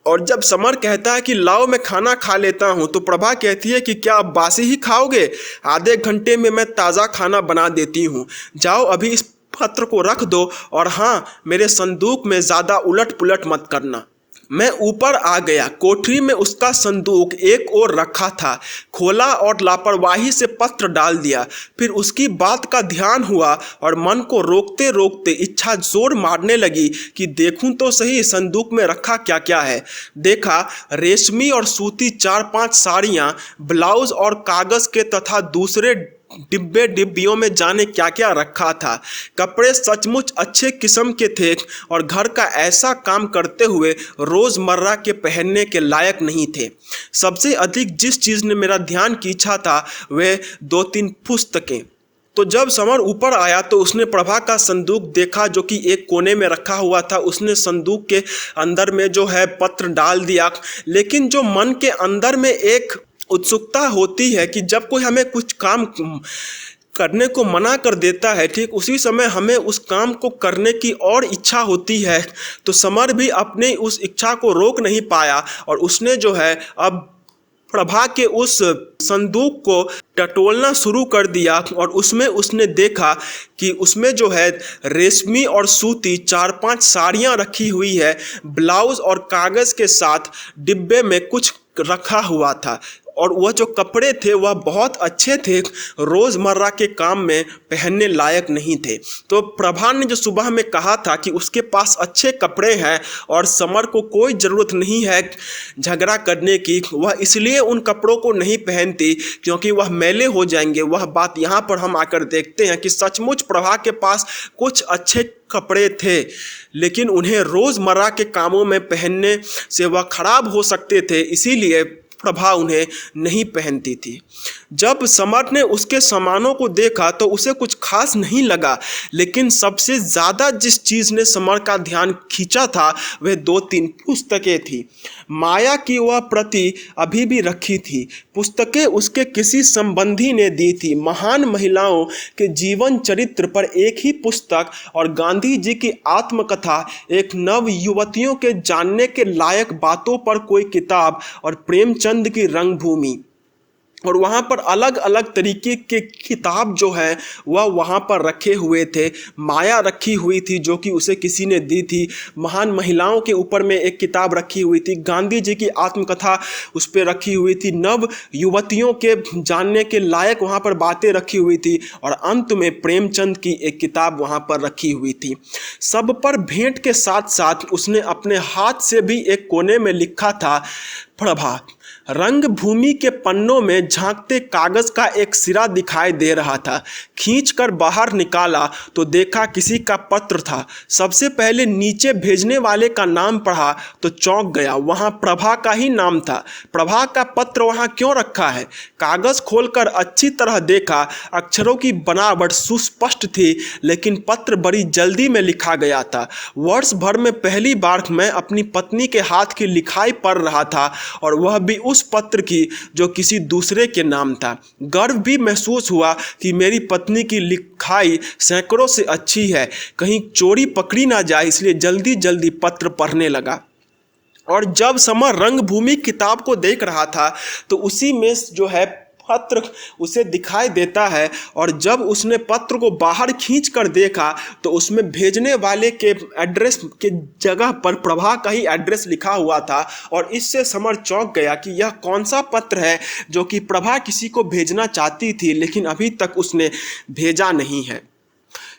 और जब समर कहता है कि लाओ मैं खाना खा लेता हूँ, तो प्रभा कहती है कि क्या अब बासी ही खाओगे? आधे घंटे में मैं ताज़ा खाना बना देती हूँ, जाओ अभी इस पत्र को रख दो, और हाँ, मेरे संदूक में ज़्यादा उलट पुलट मत करना। मैं ऊपर आ गया। कोठरी में उसका संदूक एक ओर रखा था। खोला और लापरवाही से पत्र डाल दिया। फिर उसकी बात का ध्यान हुआ और मन को रोकते रोकते इच्छा जोर मारने लगी कि देखूं तो सही संदूक में रखा क्या क्या है। देखा, रेशमी और सूती 4-5 साड़ियाँ, ब्लाउज और कागज़ के तथा दूसरे डिब्बियों में जाने क्या क्या रखा था। कपड़े सचमुच अच्छे किस्म के थे और घर का ऐसा काम करते हुए रोज़मर्रा के पहनने के लायक नहीं थे। सबसे अधिक जिस चीज़ ने मेरा ध्यान खींचा था वे 2-3 पुस्तकें। तो जब समर ऊपर आया तो उसने प्रभा का संदूक देखा जो कि एक कोने में रखा हुआ था। उसने संदूक के अंदर में जो है पत्र डाल दिया। लेकिन जो मन के अंदर में एक उत्सुकता होती है कि जब कोई हमें कुछ काम करने को मना कर देता है, ठीक उसी समय हमें उस काम को करने की और इच्छा होती है। तो समर भी अपने उस इच्छा को रोक नहीं पाया और उसने जो है अब प्रभा के उस संदूक को टटोलना शुरू कर दिया। और उसमें उसने देखा कि उसमें जो है रेशमी और सूती 4-5 साड़ियाँ रखी हुई है। ब्लाउज और कागज़ के साथ डिब्बे में कुछ रखा हुआ था और वह जो कपड़े थे वह बहुत अच्छे थे, रोज़मर्रा के काम में पहनने लायक नहीं थे। तो प्रभा ने जो सुबह में कहा था कि उसके पास अच्छे कपड़े हैं और समर को कोई ज़रूरत नहीं है झगड़ा करने की, वह इसलिए उन कपड़ों को नहीं पहनती क्योंकि वह मैले हो जाएंगे। वह बात यहाँ पर हम आकर देखते हैं कि सचमुच प्रभा के पास कुछ अच्छे कपड़े थे, लेकिन उन्हें रोज़मर्रा के कामों में पहनने से वह खराब हो सकते थे, इसीलिए प्रभा उन्हें नहीं पहनती थी। जब समर ने उसके सामानों को देखा तो उसे कुछ खास नहीं लगा, लेकिन सबसे ज़्यादा जिस चीज़ ने समर का ध्यान खींचा था वह 2-3 पुस्तकें थी। माया की वह प्रति अभी भी रखी थी। पुस्तकें उसके किसी संबंधी ने दी थी। महान महिलाओं के जीवन चरित्र पर एक ही पुस्तक और गांधी जी की आत्मकथा, एक नव युवतियों के जानने के लायक बातों पर कोई किताब और प्रेमचंद की रंगभूमि। और वहाँ पर अलग अलग तरीके के किताब जो है वह वहाँ पर रखे हुए थे। माया रखी हुई थी जो कि उसे किसी ने दी थी। महान महिलाओं के ऊपर में एक किताब रखी हुई थी। गांधी जी की आत्मकथा उस पर रखी हुई थी। नव युवतियों के जानने के लायक वहाँ पर बातें रखी हुई थी और अंत में प्रेमचंद की एक किताब वहाँ पर रखी हुई थी। सब पर भेंट के साथ साथ उसने अपने हाथ से भी एक कोने में लिखा था प्रभा। रंगभूमि के पन्नों में झांकते कागज का एक सिरा दिखाई दे रहा था। खींचकर बाहर निकाला तो देखा किसी का पत्र था। सबसे पहले नीचे भेजने वाले का नाम पढ़ा तो चौंक गया। वहां प्रभा का ही नाम था। प्रभा का पत्र वहां क्यों रखा है? कागज खोलकर अच्छी तरह देखा। अक्षरों की बनावट सुस्पष्ट थी, लेकिन पत्र बड़ी जल्दी में लिखा गया था। वर्ष भर में पहली बार मैं अपनी पत्नी के हाथ की लिखाई पढ़ रहा था, और वह भी उस पत्र की जो किसी दूसरे के नाम था। गर्व भी महसूस हुआ कि मेरी पत्नी की लिखाई सैकड़ों से अच्छी है, कहीं चोरी पकड़ी ना जाए, इसलिए जल्दी जल्दी पत्र पढ़ने लगा। और जब समर रंगभूमि किताब को देख रहा था तो उसी में जो है पत्र उसे दिखाई देता है। और जब उसने पत्र को बाहर खींच कर देखा तो उसमें भेजने वाले के एड्रेस के जगह पर प्रभा का ही एड्रेस लिखा हुआ था। और इससे समर चौंक गया कि यह कौन सा पत्र है जो कि प्रभा किसी को भेजना चाहती थी, लेकिन अभी तक उसने भेजा नहीं है।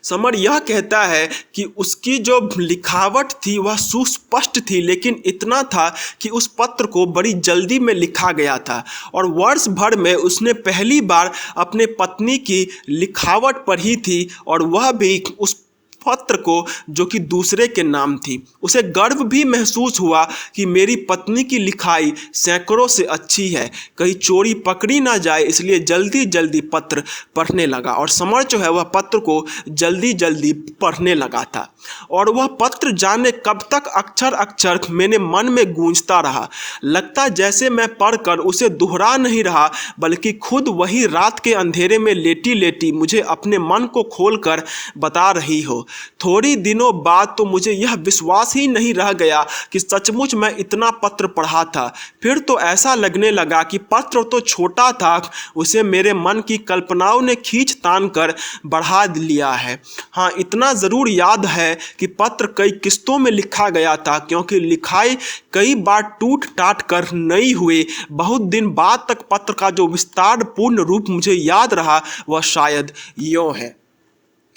समर यह कहता है कि उसकी जो लिखावट थी वह सुस्पष्ट थी, लेकिन इतना था कि उस पत्र को बड़ी जल्दी में लिखा गया था और वर्ष भर में उसने पहली बार अपने पत्नी की लिखावट पढ़ी थी और वह भी उस पत्र को जो कि दूसरे के नाम थी। उसे गर्व भी महसूस हुआ कि मेरी पत्नी की लिखाई सैकड़ों से अच्छी है, कहीं चोरी पकड़ी ना जाए, इसलिए जल्दी जल्दी पत्र पढ़ने लगा। और समर जो है वह पत्र को जल्दी जल्दी पढ़ने लगा था और वह पत्र जाने कब तक अक्षर अक्षर मेरे मन में गूंजता रहा। लगता जैसे मैं पढ़कर उसे दोहरा नहीं रहा, बल्कि खुद वही रात के अंधेरे में लेटी लेटी मुझे अपने मन को खोलकर बता रही हो। थोड़ी दिनों बाद तो मुझे यह विश्वास ही नहीं रह गया कि सचमुच मैं इतना पत्र पढ़ा था। फिर तो ऐसा लगने लगा कि पत्र तो छोटा था, उसे मेरे मन की कल्पनाओं ने खींच तान कर बढ़ा लिया है। हाँ, इतना ज़रूर याद है कि पत्र कई किस्तों में लिखा गया था, क्योंकि लिखाई कई बार टूट टाट कर नई हुई। बहुत दिन बाद तक पत्र का जो विस्तार पूर्ण रूप मुझे याद रहा वह शायद यूं है।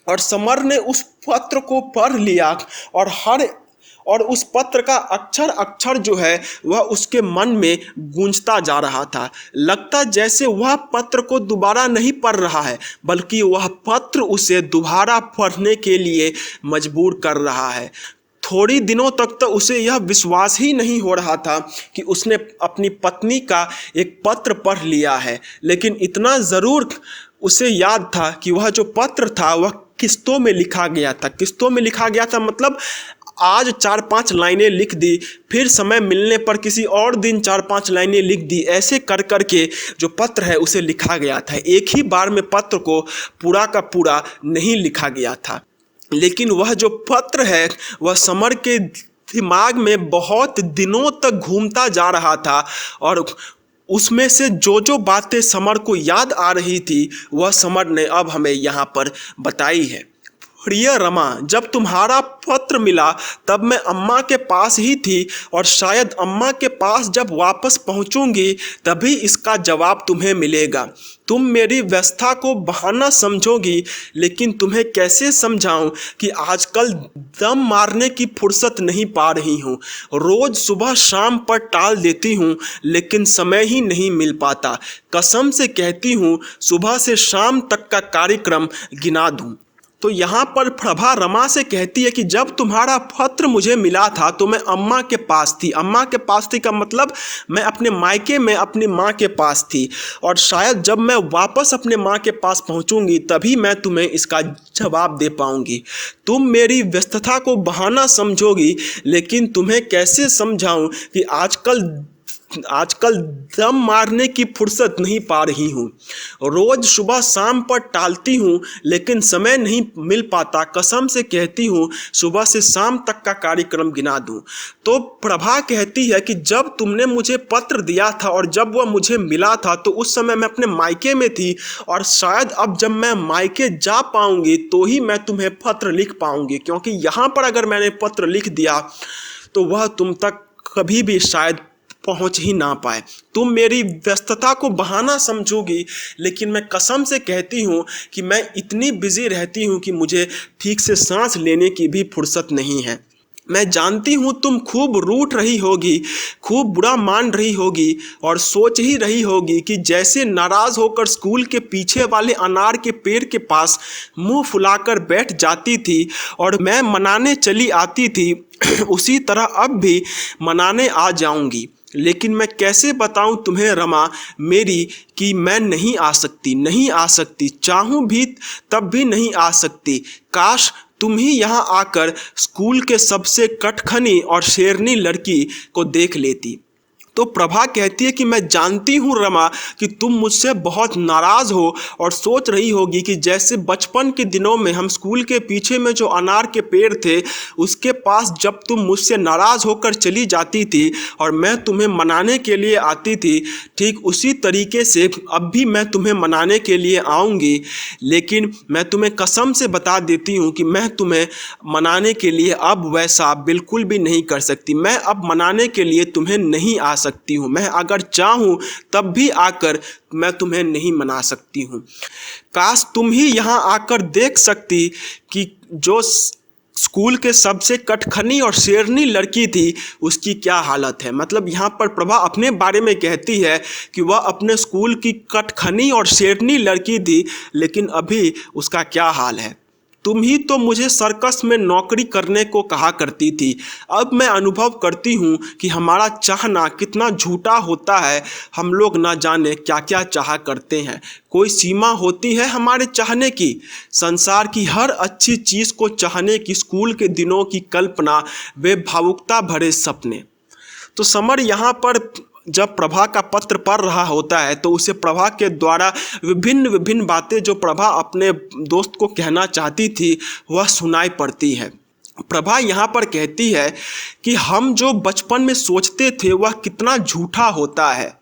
और समर ने उस पत्र को पढ़ लिया और उस पत्र का अक्षर अक्षर जो है वह उसके मन में गूंजता जा रहा था। लगता जैसे वह पत्र को दोबारा नहीं पढ़ रहा है, बल्कि वह पत्र उसे दोबारा पढ़ने के लिए मजबूर कर रहा है। थोड़ी दिनों तक तो उसे यह विश्वास ही नहीं हो रहा था कि उसने अपनी पत्नी का एक पत्र पढ़ लिया है, लेकिन इतना ज़रूर उसे याद था कि वह जो पत्र था वह किस्तों में लिखा गया था। किस्तों में लिखा गया था मतलब आज 4-5 लाइनें लिख दी, फिर समय मिलने पर किसी और दिन 4-5 लाइनें लिख दी, ऐसे कर कर के जो पत्र है उसे लिखा गया था। एक ही बार में पत्र को पूरा का पूरा नहीं लिखा गया था, लेकिन वह जो पत्र है वह समर के दिमाग में बहुत दिनों तक घूमता जा रहा था और उसमें से जो जो बातें समर को याद आ रही थी वह समर ने अब हमें यहाँ पर बताई है। प्रिय रमा, जब तुम्हारा पत्र मिला तब मैं अम्मा के पास ही थी और शायद अम्मा के पास जब वापस पहुंचूंगी तभी इसका जवाब तुम्हें मिलेगा। तुम मेरी व्यवस्था को बहाना समझोगी, लेकिन तुम्हें कैसे समझाऊं कि आजकल दम मारने की फुर्सत नहीं पा रही हूँ। रोज़ सुबह शाम पर टाल देती हूँ, लेकिन समय ही नहीं मिल पाता। कसम से कहती हूँ सुबह से शाम तक का कार्यक्रम गिना दूँ। तो यहाँ पर प्रभा रमा से कहती है कि जब तुम्हारा पत्र मुझे मिला था तो मैं अम्मा के पास थी। अम्मा के पास थी का मतलब मैं अपने मायके में अपनी माँ के पास थी, और शायद जब मैं वापस अपने माँ के पास पहुँचूँगी तभी मैं तुम्हें इसका जवाब दे पाऊँगी। तुम मेरी व्यस्तता को बहाना समझोगी, लेकिन तुम्हें कैसे समझाऊँ कि आजकल दम मारने की फुर्सत नहीं पा रही हूँ। रोज़ सुबह शाम पर टालती हूँ, लेकिन समय नहीं मिल पाता। कसम से कहती हूँ सुबह से शाम तक का कार्यक्रम गिना दूँ। तो प्रभा कहती है कि जब तुमने मुझे पत्र दिया था और जब वह मुझे मिला था तो उस समय मैं अपने मायके में थी, और शायद अब जब मैं मायके जा पाऊँगी तो ही मैं तुम्हें पत्र लिख पाऊँगी, क्योंकि यहाँ पर अगर मैंने पत्र लिख दिया तो वह तुम तक कभी भी शायद पहुंच ही ना पाए। तुम मेरी व्यस्तता को बहाना समझोगी, लेकिन मैं कसम से कहती हूँ कि मैं इतनी बिजी रहती हूँ कि मुझे ठीक से सांस लेने की भी फुर्सत नहीं है। मैं जानती हूँ तुम खूब रूठ रही होगी, खूब बुरा मान रही होगी और सोच ही रही होगी कि जैसे नाराज़ होकर स्कूल के पीछे वाले अनार के पेड़ के पास मुंह फुलाकर बैठ जाती थी और मैं मनाने चली आती थी, उसी तरह अब भी मनाने आ जाऊंगी। लेकिन मैं कैसे बताऊं तुम्हें रमा मेरी कि मैं नहीं आ सकती, चाहूं भी तब भी नहीं आ सकती। काश तुम ही यहाँ आकर स्कूल के सबसे कटखनी और शेरनी लड़की को देख लेती। तो प्रभा कहती है कि मैं जानती हूँ रमा कि तुम मुझसे बहुत नाराज़ हो और सोच रही होगी कि जैसे बचपन के दिनों में हम स्कूल के पीछे में जो अनार के पेड़ थे उसके पास जब तुम मुझसे नाराज़ होकर चली जाती थी और मैं तुम्हें मनाने के लिए आती थी, ठीक उसी तरीके से अब भी मैं तुम्हें मनाने के लिए आऊँगी। लेकिन मैं तुम्हें कसम से बता देती हूँ कि मैं तुम्हें मनाने के लिए अब वैसा बिल्कुल भी नहीं कर सकती। मैं अब मनाने के लिए तुम्हें नहीं आ सकती हूँ, मैं अगर चाहूँ तब भी आकर मैं तुम्हें नहीं मना सकती हूँ। काश तुम ही यहाँ आकर देख सकती कि जो स्कूल के सबसे कटखनी और शेरनी लड़की थी उसकी क्या हालत है। मतलब यहाँ पर प्रभा अपने बारे में कहती है कि वह अपने स्कूल की कटखनी और शेरनी लड़की थी, लेकिन अभी उसका क्या हाल है। तुम ही तो मुझे सर्कस में नौकरी करने को कहा करती थी। अब मैं अनुभव करती हूँ कि हमारा चाहना कितना झूठा होता है। हम लोग ना जाने क्या क्या चाहा करते हैं। कोई सीमा होती है हमारे चाहने की, संसार की हर अच्छी चीज़ को चाहने की, स्कूल के दिनों की कल्पना, वे भावुकता भरे सपने। तो समर यहाँ पर जब प्रभा का पत्र पढ़ रहा होता है तो उसे प्रभा के द्वारा विभिन्न विभिन्न बातें जो प्रभा अपने दोस्त को कहना चाहती थी वह सुनाई पड़ती है। प्रभा यहाँ पर कहती है कि हम जो बचपन में सोचते थे वह कितना झूठा होता है।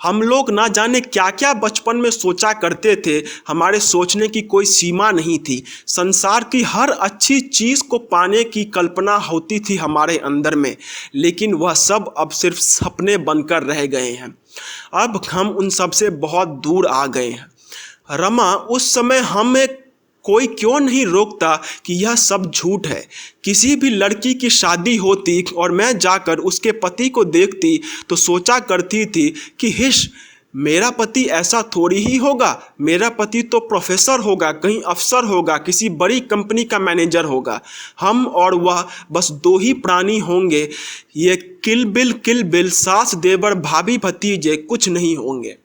हम लोग ना जाने क्या क्या बचपन में सोचा करते थे। हमारे सोचने की कोई सीमा नहीं थी। संसार की हर अच्छी चीज़ को पाने की कल्पना होती थी हमारे अंदर में, लेकिन वह सब अब सिर्फ सपने बनकर रह गए हैं। अब हम उन सब से बहुत दूर आ गए हैं। रमा, उस समय हमें कोई क्यों नहीं रोकता कि यह सब झूठ है। किसी भी लड़की की शादी होती और मैं जाकर उसके पति को देखती तो सोचा करती थी कि हिश, मेरा पति ऐसा थोड़ी ही होगा। मेरा पति तो प्रोफेसर होगा, कहीं अफसर होगा, किसी बड़ी कंपनी का मैनेजर होगा। हम और वह बस दो ही प्राणी होंगे। ये किल बिल सास देवर भाभी भतीजे कुछ नहीं होंगे।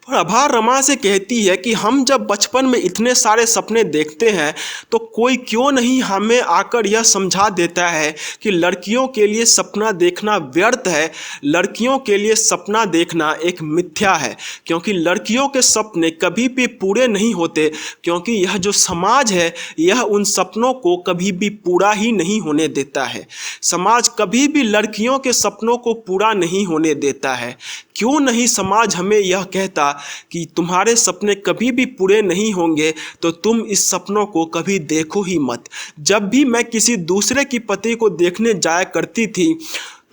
प्रभा रमा से कहती है कि हम जब बचपन में इतने सारे सपने देखते हैं तो कोई क्यों नहीं हमें आकर यह समझा देता है कि लड़कियों के लिए सपना देखना व्यर्थ है, लड़कियों के लिए सपना देखना एक मिथ्या है, क्योंकि लड़कियों के सपने कभी भी पूरे नहीं होते, क्योंकि यह जो समाज है यह उन सपनों को कभी भी पूरा ही नहीं होने देता है। समाज कभी भी लड़कियों के सपनों को पूरा नहीं होने देता है। क्यों नहीं समाज हमें यह कहता कि तुम्हारे सपने कभी भी पूरे नहीं होंगे तो तुम इस सपनों को कभी देखो ही मत। जब भी मैं किसी दूसरे की पति को देखने जाया करती थी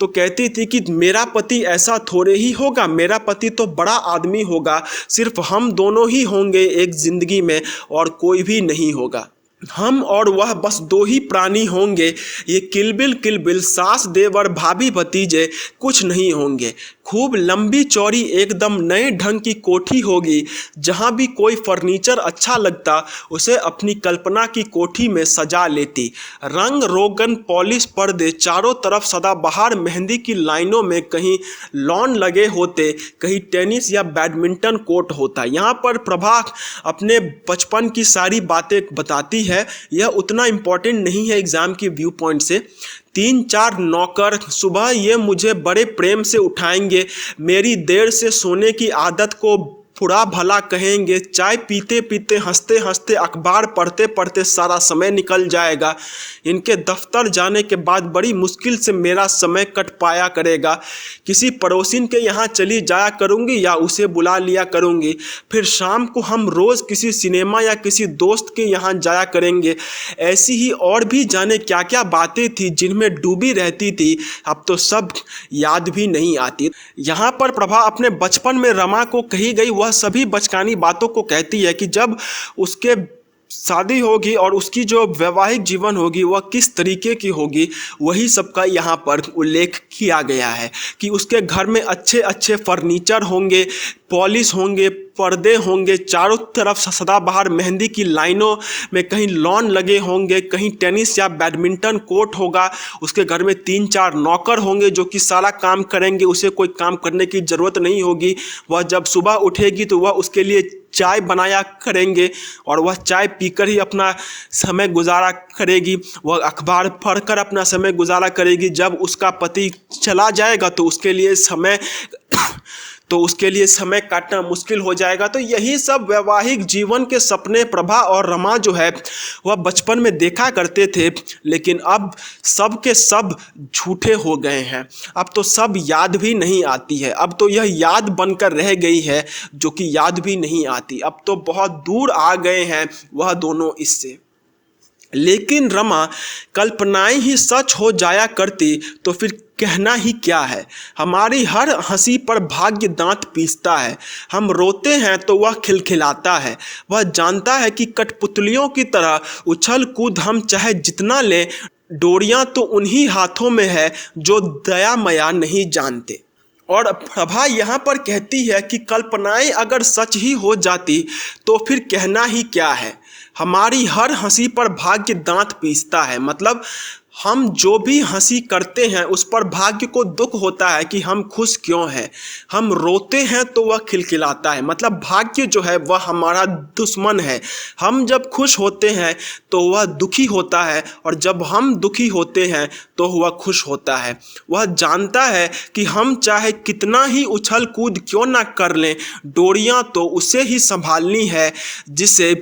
तो कहती थी कि मेरा पति ऐसा थोड़े ही होगा, मेरा पति तो बड़ा आदमी होगा, सिर्फ हम दोनों ही होंगे एक ज़िंदगी में और कोई भी नहीं होगा। हम और वह बस दो ही प्राणी होंगे। ये किलबिल सास देवर भाभी भतीजे कुछ नहीं होंगे। खूब लंबी चौड़ी एकदम नए ढंग की कोठी होगी। जहाँ भी कोई फर्नीचर अच्छा लगता उसे अपनी कल्पना की कोठी में सजा लेती। रंग रोगन पॉलिश पर्दे, चारों तरफ सदाबहार मेहंदी की लाइनों में कहीं लॉन लगे होते, कहीं टेनिस या बैडमिंटन कोर्ट होता। यहाँ पर प्रभा अपने बचपन की सारी बातें बताती है। यह उतना इम्पोर्टेंट नहीं है एग्ज़ाम के व्यू पॉइंट से। 3-4 नौकर सुबह ये मुझे बड़े प्रेम से उठाएंगे, मेरी देर से सोने की आदत को बुरा भला कहेंगे, चाय पीते पीते हंसते हंसते अखबार पढ़ते पढ़ते सारा समय निकल जाएगा। इनके दफ्तर जाने के बाद बड़ी मुश्किल से मेरा समय कट पाया करेगा। किसी पड़ोसिन के यहाँ चली जाया करूँगी या उसे बुला लिया करूँगी। फिर शाम को हम रोज़ किसी सिनेमा या किसी दोस्त के यहाँ जाया करेंगे। ऐसी ही और भी जाने क्या क्या बातें थी जिनमें डूबी रहती थी, अब तो सब याद भी नहीं आती। यहाँ पर प्रभा अपने बचपन में रमा को कही गई वह सभी बचकानी बातों को कहती है कि जब उसके शादी होगी और उसकी जो वैवाहिक जीवन होगी वह किस तरीके की होगी, वही सबका यहाँ पर उल्लेख किया गया है कि उसके घर में अच्छे अच्छे फर्नीचर होंगे, पॉलिश होंगे, पर्दे होंगे, चारों तरफ सदाबहार मेहंदी की लाइनों में कहीं लॉन लगे होंगे, कहीं टेनिस या बैडमिंटन कोर्ट होगा। उसके घर में 3-4 नौकर होंगे जो कि सारा काम करेंगे, उसे कोई काम करने की ज़रूरत नहीं होगी। वह जब सुबह उठेगी तो वह उसके लिए चाय बनाया करेंगे और वह चाय पीकर ही अपना समय गुजारा करेगी। वह अखबार पढ़कर अपना समय गुजारा करेगी। जब उसका पति चला जाएगा तो उसके लिए समय काटना मुश्किल हो जाएगा। तो यही सब वैवाहिक जीवन के सपने प्रभा और रमा जो है वह बचपन में देखा करते थे, लेकिन अब सब के सब झूठे हो गए हैं। अब तो सब याद भी नहीं आती है। अब तो यह याद बनकर रह गई है जो कि याद भी नहीं आती। अब तो बहुत दूर आ गए हैं वह दोनों इससे। लेकिन रमा, कल्पनाएं ही सच हो जाया करती तो फिर कहना ही क्या है। हमारी हर हंसी पर भाग्य दांत पीसता है। हम रोते हैं तो वह खिलखिलाता है। वह जानता है कि कठपुतलियों की तरह उछल कूद हम चाहे जितना लें, डोरियां तो उन्हीं हाथों में है जो दया माया नहीं जानते। और प्रभा यहाँ पर कहती है कि कल्पनाएं अगर सच ही हो जाती तो फिर कहना ही क्या है। हमारी हर हंसी पर भाग्य दांत पीसता है, मतलब हम जो भी हंसी करते हैं उस पर भाग्य को दुख होता है कि हम खुश क्यों हैं। हम रोते हैं तो वह खिलखिलाता है, मतलब भाग्य जो है वह हमारा दुश्मन है। हम जब खुश होते हैं तो वह दुखी होता है, और जब हम दुखी होते हैं तो वह खुश होता है। वह जानता है कि हम चाहे कितना ही उछल कूद क्यों ना कर लें, डोरियां तो उसे ही संभालनी है जिसे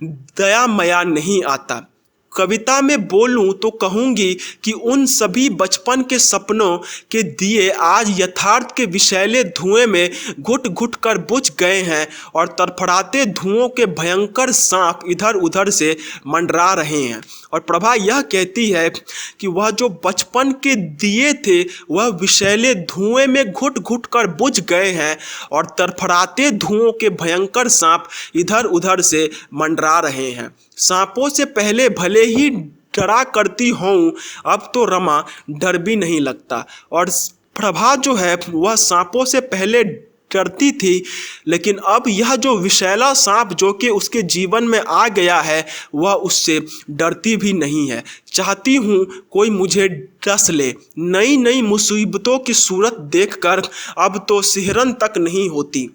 दया माया नहीं आता। कविता में बोलूं तो कहूंगी कि उन सभी बचपन के सपनों के दिए आज यथार्थ के विषैले धुएं में घुट घुट कर बुझ गए हैं, और तड़फड़ाते धुओं के भयंकर सांप इधर उधर से मंडरा रहे हैं। और प्रभा यह कहती है कि वह जो बचपन के दिए थे वह विषैले धुएं में घुट घुट कर बुझ गए हैं, और तड़फड़ाते धुओं के भयंकर सांप इधर उधर से मंडरा रहे हैं। सांपों से पहले भले ही डरा करती हूँ, अब तो रमा डर भी नहीं लगता। और प्रभा जो है वह सांपों से पहले डरती थी, लेकिन अब यह जो विषैला सांप जो कि उसके जीवन में आ गया है वह उससे डरती भी नहीं है। चाहती हूँ कोई मुझे डस ले। नई नई मुसीबतों की सूरत देखकर अब तो सिहरन तक नहीं होती।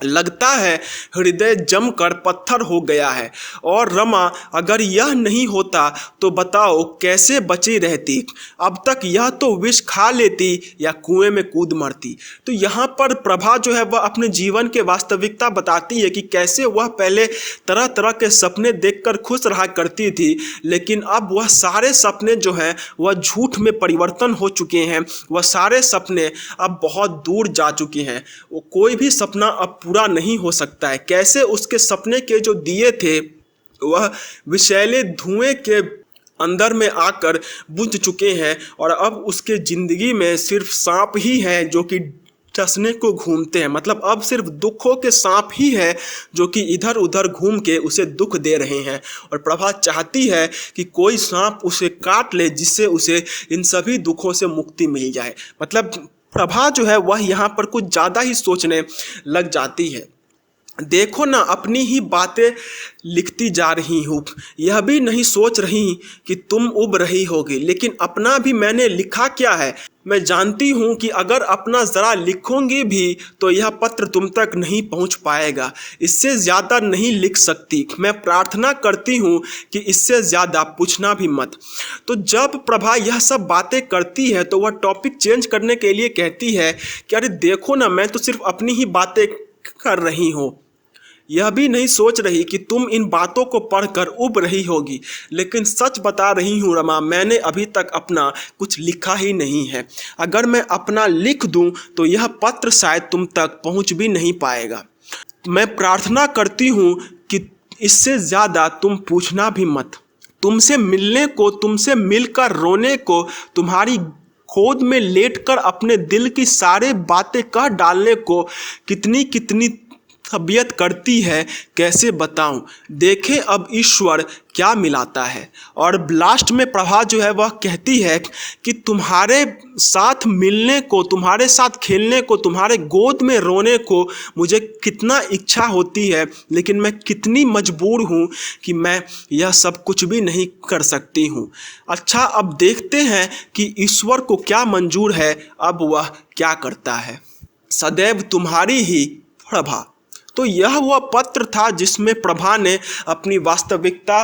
लगता है हृदय जमकर पत्थर हो गया है। और रमा, अगर यह नहीं होता तो बताओ कैसे बची रहती। अब तक यह तो विष खा लेती या कुएं में कूद मरती। तो यहाँ पर प्रभा जो है वह अपने जीवन के वास्तविकता बताती है कि कैसे वह पहले तरह तरह के सपने देखकर खुश रहा करती थी, लेकिन अब वह सारे सपने जो हैं वह झूठ में परिवर्तन हो चुके हैं। वह सारे सपने अब बहुत दूर जा चुके हैं। वो कोई भी सपना अब पूरा नहीं हो सकता है। कैसे उसके सपने के जो दिए थे वह विषैले धुएं के अंदर में आकर बुझ चुके हैं, और अब उसके जिंदगी में सिर्फ सांप ही हैं जो कि डसने को घूमते हैं। मतलब अब सिर्फ दुखों के सांप ही है जो कि इधर उधर घूम के उसे दुख दे रहे हैं। और प्रभा चाहती है कि कोई सांप उसे काट ले जिससे उसे इन सभी दुखों से मुक्ति मिल जाए। मतलब प्रभा जो है वह यहाँ पर कुछ ज़्यादा ही सोचने लग जाती है। देखो ना, अपनी ही बातें लिखती जा रही हूँ, यह भी नहीं सोच रही कि तुम उब रही होगी। लेकिन अपना भी मैंने लिखा क्या है। मैं जानती हूँ कि अगर अपना ज़रा लिखूंगी भी तो यह पत्र तुम तक नहीं पहुँच पाएगा। इससे ज़्यादा नहीं लिख सकती। मैं प्रार्थना करती हूँ कि इससे ज़्यादा पूछना भी मत। तो जब प्रभा यह सब बातें करती है तो वह टॉपिक चेंज करने के लिए कहती है कि अरे देखो ना, मैं तो सिर्फ अपनी ही बातें कर रही हूँ, यह भी नहीं सोच रही कि तुम इन बातों को पढ़कर उब रही होगी। लेकिन सच बता रही हूँ रमा, मैंने अभी तक अपना कुछ लिखा ही नहीं है। अगर मैं अपना लिख दूँ तो यह पत्र शायद तुम तक पहुँच भी नहीं पाएगा। मैं प्रार्थना करती हूँ कि इससे ज़्यादा तुम पूछना भी मत। तुमसे मिलने को, तुमसे मिलकर रोने को, तुम्हारी गोद में लेटकर अपने दिल की सारे बातें कह डालने को कितनी कितनी तबीयत करती है, कैसे बताऊं। देखें अब ईश्वर क्या मिलाता है। और लास्ट में प्रभा जो है वह कहती है कि तुम्हारे साथ मिलने को, तुम्हारे साथ खेलने को, तुम्हारे गोद में रोने को मुझे कितना इच्छा होती है, लेकिन मैं कितनी मजबूर हूँ कि मैं यह सब कुछ भी नहीं कर सकती हूँ। अच्छा, अब देखते हैं कि ईश्वर को क्या मंजूर है, अब वह क्या करता है। सदैव तुम्हारी ही प्रभा। तो यह वह पत्र था जिसमें प्रभा ने अपनी वास्तविकता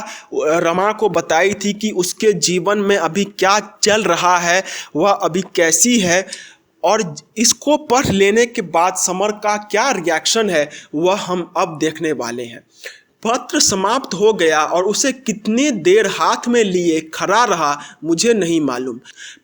रमा को बताई थी कि उसके जीवन में अभी क्या चल रहा है, वह अभी कैसी है, और इसको पढ़ लेने के बाद समर का क्या रिएक्शन है वह हम अब देखने वाले हैं। पत्र समाप्त हो गया और उसे कितनी देर हाथ में लिए खड़ा रहा मुझे नहीं मालूम।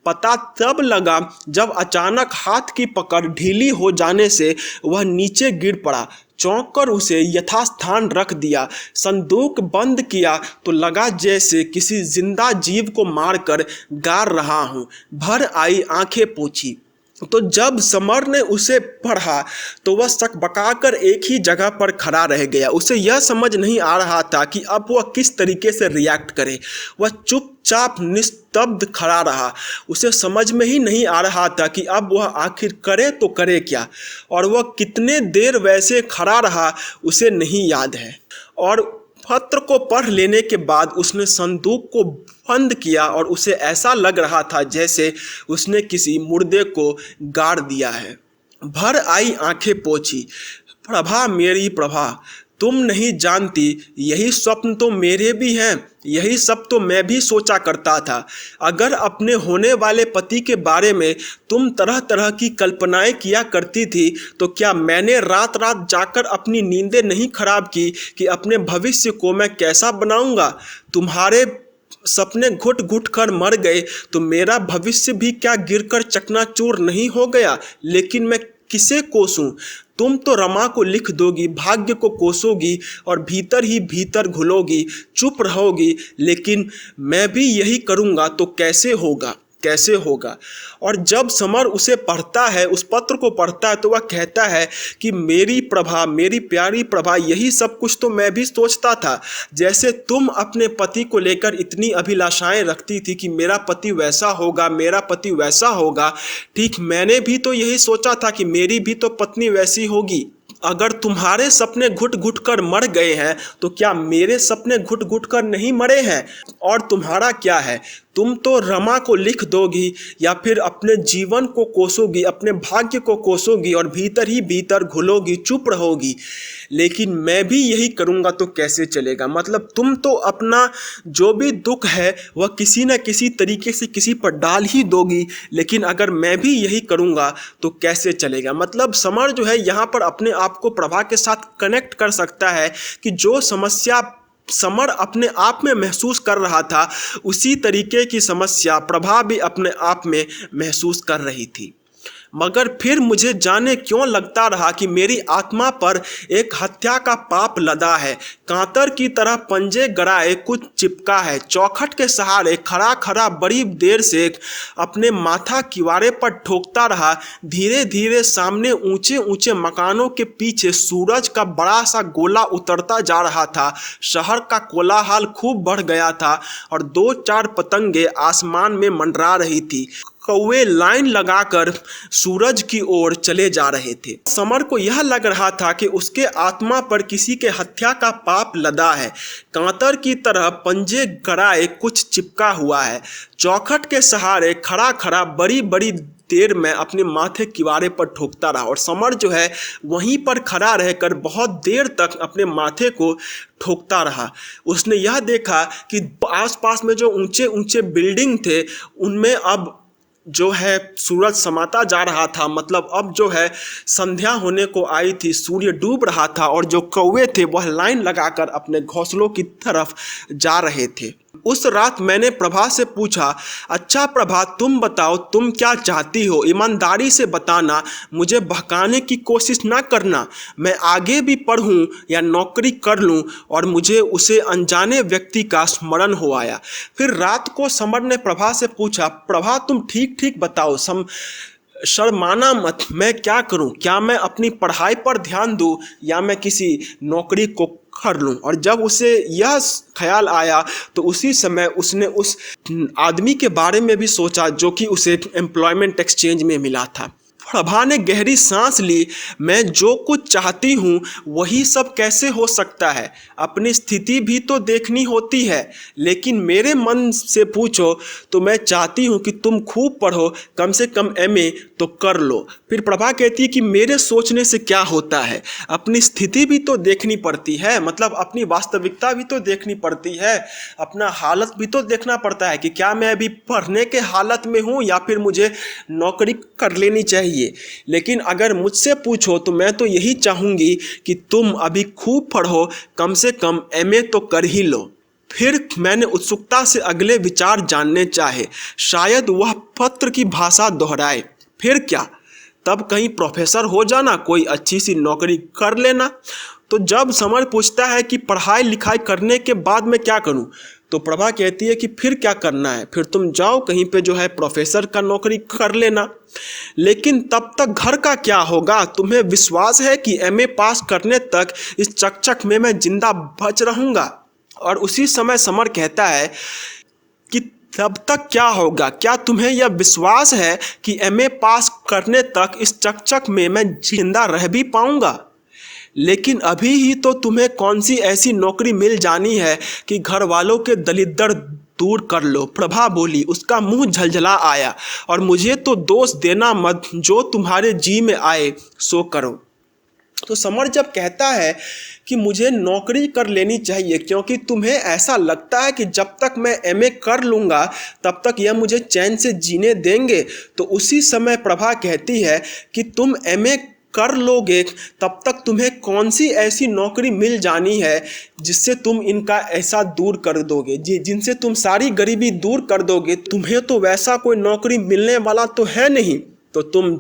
पता तब लगा जब अचानक हाथ की पकड़ ढीली हो जाने से वह नीचे गिर पड़ा। चौंक कर उसे यथास्थान रख दिया। संदूक बंद किया तो लगा जैसे किसी जिंदा जीव को मारकर गाड़ रहा हूं। भर आई आंखें पोंछी तो जब समर ने उसे पढ़ा तो वह सकबकाकर एक ही जगह पर खड़ा रह गया। उसे यह समझ नहीं आ रहा था कि अब वह किस तरीके से रिएक्ट करे। वह चुपचाप निस्तब्ध खड़ा रहा। उसे समझ में ही नहीं आ रहा था कि अब वह आखिर करे तो करे क्या, और वह कितने देर वैसे खड़ा रहा उसे नहीं याद है। और पत्र को पढ़ लेने के बाद उसने संदूक को बंद किया और उसे ऐसा लग रहा था जैसे उसने किसी मुर्दे को गाड़ दिया है। भर आई आंखें पोंछी। प्रभा, मेरी प्रभा, तुम नहीं जानती, यही स्वप्न तो मेरे भी हैं। यही सब तो मैं भी सोचा करता था। अगर अपने होने वाले पति के बारे में तुम तरह तरह की कल्पनाएं किया करती थी तो क्या मैंने रात रात जाकर अपनी नींदें नहीं खराब की कि अपने भविष्य को मैं कैसा बनाऊंगा। तुम्हारे सपने घुट घुट कर मर गए तो मेरा भविष्य भी क्या गिरकर चकनाचूर नहीं हो गया। लेकिन मैं किसे कोसूं? तुम तो रमा को लिख दोगी, भाग्य को कोसोगी और भीतर ही भीतर घुलोगी, चुप रहोगी। लेकिन मैं भी यही करूँगा तो कैसे होगा, कैसे होगा। और जब समर उसे पढ़ता है, उस पत्र को पढ़ता है, तो वह कहता है कि मेरी प्रभा, मेरी प्यारी प्रभा, यही सब कुछ तो मैं भी सोचता था। जैसे तुम अपने पति को लेकर इतनी अभिलाषाएं रखती थी कि मेरा पति वैसा होगा, मेरा पति वैसा होगा, ठीक मैंने भी तो यही सोचा था कि मेरी भी तो पत्नी वैसी होगी। अगर तुम्हारे सपने घुट घुट कर मर गए हैं तो क्या मेरे सपने घुट घुट कर नहीं मरे हैं? और तुम्हारा क्या है? तुम तो रमा को लिख दोगी या फिर अपने जीवन को कोसोगी, अपने भाग्य को कोसोगी और भीतर ही भीतर घुलोगी, चुप रहोगी। लेकिन मैं भी यही करूँगा तो कैसे चलेगा। मतलब तुम तो अपना जो भी दुख है वह किसी न किसी तरीके से किसी पर डाल ही दोगी, लेकिन अगर मैं भी यही करूँगा तो कैसे चलेगा। मतलब समर जो है यहाँ पर अपने आप को प्रभा के साथ कनेक्ट कर सकता है कि जो समस्या समर अपने आप में महसूस कर रहा था उसी तरीके की समस्या प्रभा भी अपने आप में महसूस कर रही थी। मगर फिर मुझे जाने क्यों लगता रहा कि मेरी आत्मा पर एक हत्या का पाप लदा है। कांतर की तरह पंजे गड़ाए कुछ चिपका है। चौखट के सहारे खड़ा खड़ा बड़ी देर से अपने माथा किवारे पर ठोकता रहा। धीरे धीरे सामने ऊंचे ऊंचे मकानों के पीछे सूरज का बड़ा सा गोला उतरता जा रहा था। शहर का कोलाहल खूब बढ़ गया था और 2-4 पतंगे आसमान में मंडरा रही थी। कौवे लाइन लगाकर सूरज की ओर चले जा रहे थे। समर को यह लग रहा था कि उसके आत्मा पर किसी के हत्या का पाप लदा है। कांतर की तरह पंजे गड़ाए कुछ चिपका हुआ है। चौखट के सहारे खड़ा खड़ा बड़ी बड़ी देर में अपने माथे किवारे पर ठोकता रहा और समर जो है वहीं पर खड़ा रहकर बहुत देर तक अपने माथे को ठोकता रहा। उसने यह देखा कि आसपास में जो ऊंचे ऊंचे बिल्डिंग थे उनमें अब जो है सूरज समाता जा रहा था। मतलब अब जो है संध्या होने को आई थी, सूर्य डूब रहा था और जो कौवे थे वह लाइन लगाकर अपने घोंसलों की तरफ जा रहे थे। उस रात मैंने प्रभा से पूछा, अच्छा प्रभा, तुम बताओ तुम क्या चाहती हो? ईमानदारी से बताना, मुझे बहकाने की कोशिश ना करना। मैं आगे भी पढ़ूं या नौकरी कर लूं। और मुझे उसे अनजाने व्यक्ति का स्मरण हो आया। फिर रात को समर ने प्रभा से पूछा, प्रभा तुम ठीक ठीक बताओ, शर्माना मत, मैं क्या करूं? क्या मैं अपनी पढ़ाई पर ध्यान दूं या मैं किसी नौकरी को कर लूं? और जब उसे यह ख्याल आया तो उसी समय उसने उस आदमी के बारे में भी सोचा जो कि उसे एम्प्लॉयमेंट एक्सचेंज में मिला था। प्रभा ने गहरी सांस ली। मैं जो कुछ चाहती हूँ वही सब कैसे हो सकता है? अपनी स्थिति भी तो देखनी होती है। लेकिन मेरे मन से पूछो तो मैं चाहती हूँ कि तुम खूब पढ़ो, कम से कम एमए तो कर लो। फिर प्रभा कहती है कि मेरे सोचने से क्या होता है? अपनी स्थिति भी तो देखनी पड़ती है, मतलब अपनी वास्तविकता भी तो देखनी पड़ती है, अपना हालत भी तो देखना पड़ता है कि क्या मैं अभी पढ़ने के हालत में हूँ या फिर मुझे नौकरी कर लेनी चाहिए। लेकिन अगर मुझसे पूछो तो मैं तो यही चाहूंगी कि तुम अभी खूब पढ़ो, कम से कम एमए तो कर ही लो। फिर मैंने उत्सुकता से अगले विचार जानने चाहे। शायद वह पत्र की भाषा दोहराए। फिर क्या? तब कहीं प्रोफेसर हो जाना, कोई अच्छी सी नौकरी कर लेना। तो जब समर पूछता है कि पढ़ाई लिखाई करने के बाद मैं क्या करूं, तो प्रभा कहती है कि फिर क्या करना है, फिर तुम जाओ कहीं पे जो है प्रोफेसर का नौकरी कर लेना। लेकिन तब तक घर का क्या होगा? तुम्हें विश्वास है कि एमए पास करने तक इस चकचक में मैं जिंदा बच रहूंगा? और उसी समय समर कहता है कि तब तक क्या होगा? क्या तुम्हें यह विश्वास है कि एमए पास करने तक इस चकचक में मैं जिंदा रह भी पाऊंगा? लेकिन अभी ही तो तुम्हें कौन सी ऐसी नौकरी मिल जानी है कि घर वालों के दलिद्दर दूर कर लो। प्रभा बोली, उसका मुंह झलझला आया। और मुझे तो दोष देना मत, जो तुम्हारे जी में आए सो करो। तो समर जब कहता है कि मुझे नौकरी कर लेनी चाहिए क्योंकि तुम्हें ऐसा लगता है कि जब तक मैं एमए कर लूँगा तब तक यह मुझे चैन से जीने देंगे, तो उसी समय प्रभा कहती है कि तुम एमए कर लोगे तब तक तुम्हें कौन सी ऐसी नौकरी मिल जानी है जिससे तुम इनका ऐसा दूर कर दोगे, जिनसे तुम सारी गरीबी दूर कर दोगे। तुम्हें तो वैसा कोई नौकरी मिलने वाला तो है नहीं, तो तुम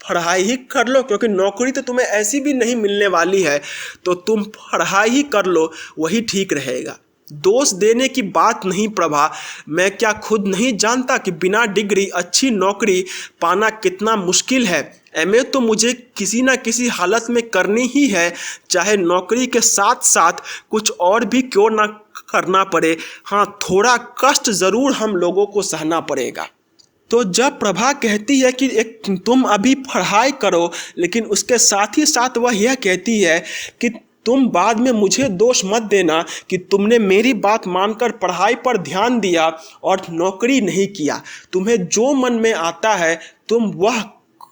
पढ़ाई ही कर लो, क्योंकि नौकरी तो तुम्हें ऐसी भी नहीं मिलने वाली है, तो तुम पढ़ाई ही कर लो, वही ठीक रहेगा। दोष देने की बात नहीं प्रभा, मैं क्या खुद नहीं जानता कि बिना डिग्री अच्छी नौकरी पाना कितना मुश्किल है। एमए तो मुझे किसी ना किसी हालत में करनी ही है, चाहे नौकरी के साथ साथ कुछ और भी क्यों ना करना पड़े। हाँ, थोड़ा कष्ट ज़रूर हम लोगों को सहना पड़ेगा। तो जब प्रभा कहती है कि तुम अभी पढ़ाई करो, लेकिन उसके साथ ही साथ वह यह कहती है कि तुम बाद में मुझे दोष मत देना कि तुमने मेरी बात मानकर पढ़ाई पर ध्यान दिया और नौकरी नहीं किया। तुम्हें जो मन में आता है तुम वह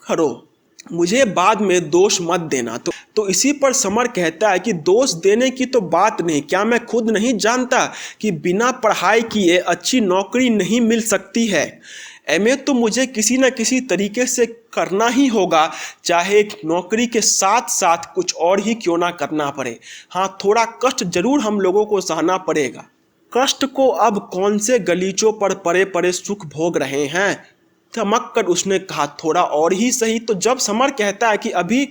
करो, मुझे बाद में दोष मत देना। तो इसी पर समर कहता है कि दोष देने की तो बात नहीं, क्या मैं खुद नहीं जानता कि बिना पढ़ाई किए अच्छी नौकरी नहीं मिल सकती है। एमए तो मुझे किसी न किसी तरीके से करना ही होगा, चाहे नौकरी के साथ साथ कुछ और ही क्यों ना करना पड़े। हाँ, थोड़ा कष्ट जरूर हम लोगों को सहना पड़ेगा। कष्ट को अब कौन से गलीचों पर परे परे सुख भोग रहे हैं, चमक कर उसने कहा, थोड़ा और ही सही। तो जब समर कहता है कि अभी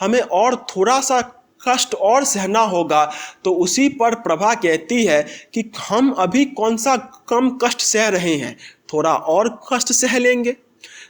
हमें और थोड़ा सा कष्ट और सहना होगा, तो उसी पर प्रभा कहती है कि हम अभी कौन सा कम कष्ट सह रहे हैं, थोड़ा और कष्ट सह लेंगे।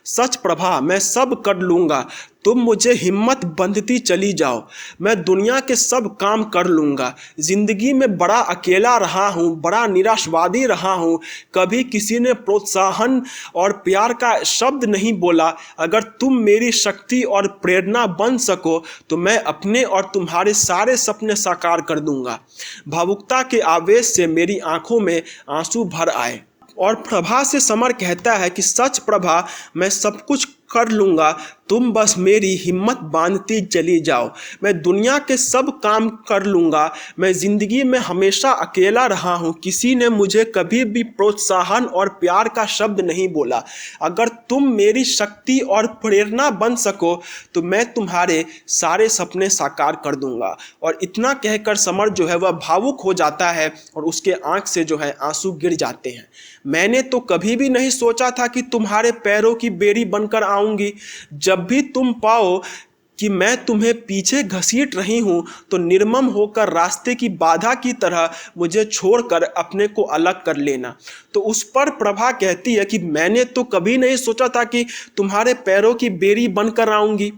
सच प्रभा, मैं सब कर लूँगा, तुम मुझे हिम्मत बंधती चली जाओ, मैं दुनिया के सब काम कर लूँगा। ज़िंदगी में बड़ा अकेला रहा हूँ, बड़ा निराशवादी रहा हूँ, कभी किसी ने प्रोत्साहन और प्यार का शब्द नहीं बोला। अगर तुम मेरी शक्ति और प्रेरणा बन सको तो मैं अपने और तुम्हारे सारे सपने साकार कर दूँगा। भावुकता के आवेश से मेरी आंखों में आंसू भर आए। और प्रभा से समर कहता है कि सच प्रभा, मैं सब कुछ कर लूँगा, तुम बस मेरी हिम्मत बांधती चली जाओ। मैं दुनिया के सब काम कर लूँगा, मैं ज़िंदगी में हमेशा अकेला रहा हूँ, किसी ने मुझे कभी भी प्रोत्साहन और प्यार का शब्द नहीं बोला। अगर तुम मेरी शक्ति और प्रेरणा बन सको तो मैं तुम्हारे सारे सपने साकार कर दूँगा। और इतना कहकर समर जो है वह भावुक हो जाता है और उसके आँख से जो है आंसू गिर जाते हैं। मैंने तो कभी भी नहीं सोचा था कि तुम्हारे पैरों की बेड़ी बनकर आऊँगी। जब भी तुम पाओ कि मैं तुम्हें पीछे घसीट रही हूँ तो निर्मम होकर रास्ते की बाधा की तरह मुझे छोड़कर अपने को अलग कर लेना। तो उस पर प्रभा कहती है कि मैंने तो कभी नहीं सोचा था कि तुम्हारे पैरों की बेड़ी बनकर आऊँगी।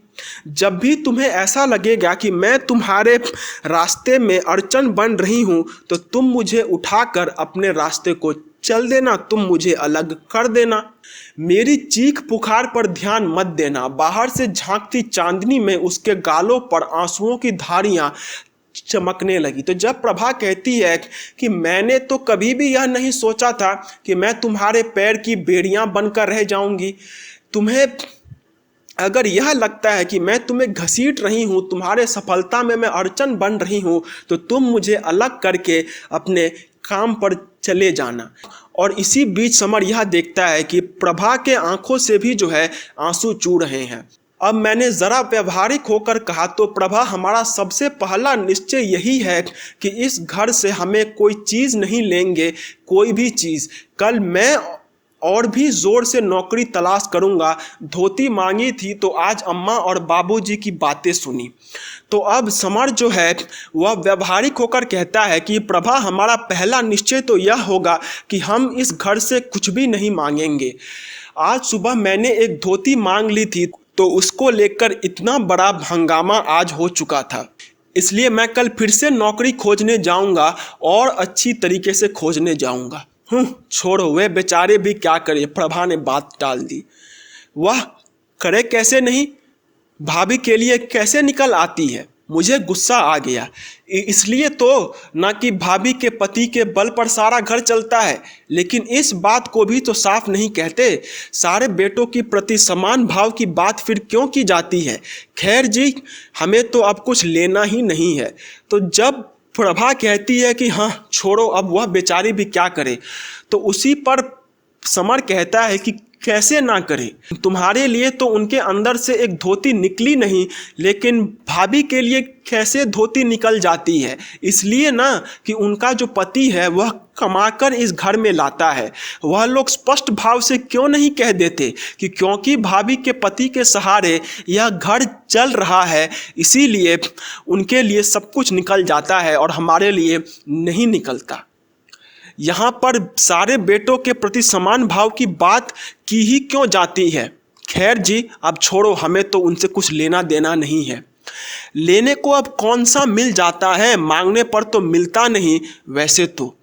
जब भी तुम्हें ऐसा लगेगा कि मैं तुम्हारे रास्ते में अड़चन बन रही हूँ तो तुम मुझे उठाकर अपने रास्ते को चल देना, तुम मुझे अलग कर देना। मेरी चीख पुकार पर ध्यान मत देना। बाहर से झांकती चांदनी में उसके गालों पर आंसुओं की धारियां चमकने लगी। तो जब प्रभा कहती है कि मैंने तो कभी भी यह नहीं सोचा था कि मैं तुम्हारे पैर की बेड़ियां बनकर रह जाऊंगी, तुम्हें अगर यह लगता है कि मैं तुम्हें घसीट रही हूँ, तुम्हारे सफलता में मैं अड़चन बन रही हूँ, तो तुम मुझे अलग करके अपने काम पर चले जाना। और इसी बीच समर यह देखता है कि प्रभा के आंखों से भी जो है आंसू चू रहे हैं। अब मैंने ज़रा व्यवहारिक होकर कहा तो प्रभा, हमारा सबसे पहला निश्चय यही है कि इस घर से हमें कोई चीज़ नहीं लेंगे, कोई भी चीज़। कल मैं और भी ज़ोर से नौकरी तलाश करूँगा। धोती मांगी थी तो आज अम्मा और बाबूजी की बातें सुनी। तो अब समर जो है वह व्यवहारिक होकर कहता है कि प्रभा, हमारा पहला निश्चय तो यह होगा कि हम इस घर से कुछ भी नहीं मांगेंगे। आज सुबह मैंने एक धोती मांग ली थी तो उसको लेकर इतना बड़ा हंगामा आज हो चुका था, इसलिए मैं कल फिर से नौकरी खोजने जाऊंगा और अच्छी तरीके से खोजने जाऊंगा। छोड़ो, वे बेचारे भी क्या करें। प्रभा ने बात टाल दी। वह करे कैसे नहीं, भाभी के लिए कैसे निकल आती है। मुझे गुस्सा आ गया, इसलिए तो ना कि भाभी के पति के बल पर सारा घर चलता है, लेकिन इस बात को भी तो साफ नहीं कहते। सारे बेटों की प्रति समान भाव की बात फिर क्यों की जाती है। खैर जी, हमें तो अब कुछ लेना ही नहीं है। तो जब प्रभा कहती है कि हाँ छोड़ो, अब वह बेचारी भी क्या करे, तो उसी पर समर कहता है कि कैसे ना करे। तुम्हारे लिए तो उनके अंदर से एक धोती निकली नहीं, लेकिन भाभी के लिए कैसे धोती निकल जाती है। इसलिए ना कि उनका जो पति है वह कमाकर इस घर में लाता है। वह लोग स्पष्ट भाव से क्यों नहीं कह देते कि क्योंकि भाभी के पति के सहारे यह घर चल रहा है, इसीलिए उनके लिए सब कुछ निकल जाता है और हमारे लिए नहीं निकलता। यहाँ पर सारे बेटों के प्रति समान भाव की बात की ही क्यों जाती है। खैर जी, अब छोड़ो, हमें तो उनसे कुछ लेना देना नहीं है। लेने को अब कौन सा मिल जाता है, मांगने पर तो मिलता नहीं। वैसे तो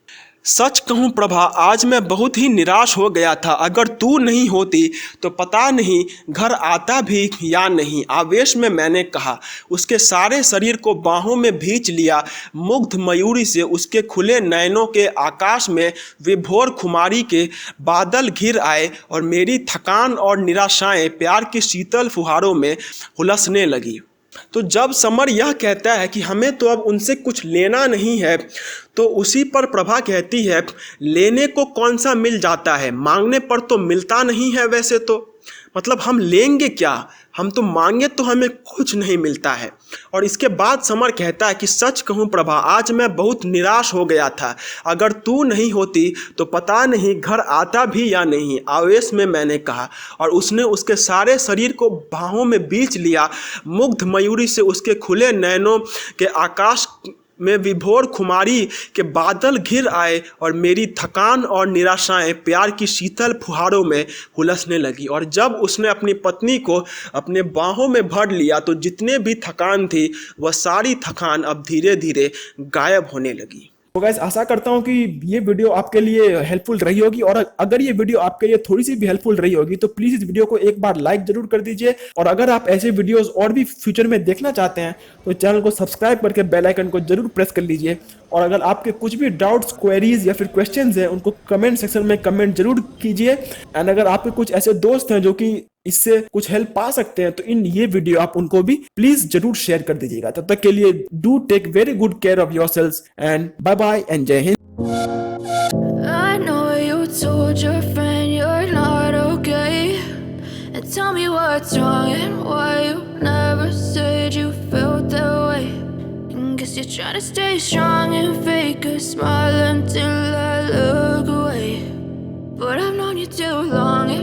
सच कहूँ प्रभा, आज मैं बहुत ही निराश हो गया था। अगर तू नहीं होती तो पता नहीं घर आता भी या नहीं। आवेश में मैंने कहा। उसके सारे शरीर को बाहों में भींच लिया। मुग्ध मयूरी से उसके खुले नयनों के आकाश में विभोर खुमारी के बादल घिर आए और मेरी थकान और निराशाएं प्यार के शीतल फुहारों में हुलसने लगी। तो जब समर यह कहता है कि हमें तो अब उनसे कुछ लेना नहीं है, तो उसी पर प्रभा कहती है, लेने को कौन सा मिल जाता है, मांगने पर तो मिलता नहीं है। वैसे तो मतलब हम लेंगे क्या, हम तो मांगे तो हमें कुछ नहीं मिलता है। और इसके बाद समर कहता है कि सच कहूँ प्रभा, आज मैं बहुत निराश हो गया था। अगर तू नहीं होती तो पता नहीं घर आता भी या नहीं। आवेश में मैंने कहा और उसने उसके सारे शरीर को बाहों में बींच लिया। मुग्ध मयूरी से उसके खुले नयनों के आकाश में विभोर खुमारी के बादल घिर आए और मेरी थकान और निराशाएं प्यार की शीतल फुहारों में हुलसने लगी। और जब उसने अपनी पत्नी को अपने बाहों में भर लिया तो जितने भी थकान थी वह सारी थकान अब धीरे धीरे गायब होने लगी। तो गाइस, आशा करता हूँ कि ये वीडियो आपके लिए हेल्पफुल रही होगी, और अगर ये वीडियो आपके लिए थोड़ी सी भी हेल्पफुल रही होगी तो प्लीज इस वीडियो को एक बार लाइक जरूर कर दीजिए। और अगर आप ऐसे वीडियोस और भी फ्यूचर में देखना चाहते हैं तो चैनल को सब्सक्राइब करके बेल आइकन को जरूर प्रेस कर लीजिए। और अगर आपके कुछ भी डाउट्स, क्वेरीज या फिर क्वेश्चंस हैं उनको कमेंट सेक्शन में कमेंट जरूर कीजिए। एंड अगर आपके कुछ ऐसे दोस्त हैं जो कि इससे कुछ हेल्प पा सकते हैं तो इन ये वीडियो आप उनको भी प्लीज जरूर शेयर कर दीजिएगा। तब तक के लिए do take very good care of yourselves and bye bye and जय Hind. I know you told your friend you're not okay, and tell me what's wrong and why you never said you felt that way. And guess you're trying to stay strong and fake a smile until I look away, but I've known you too long.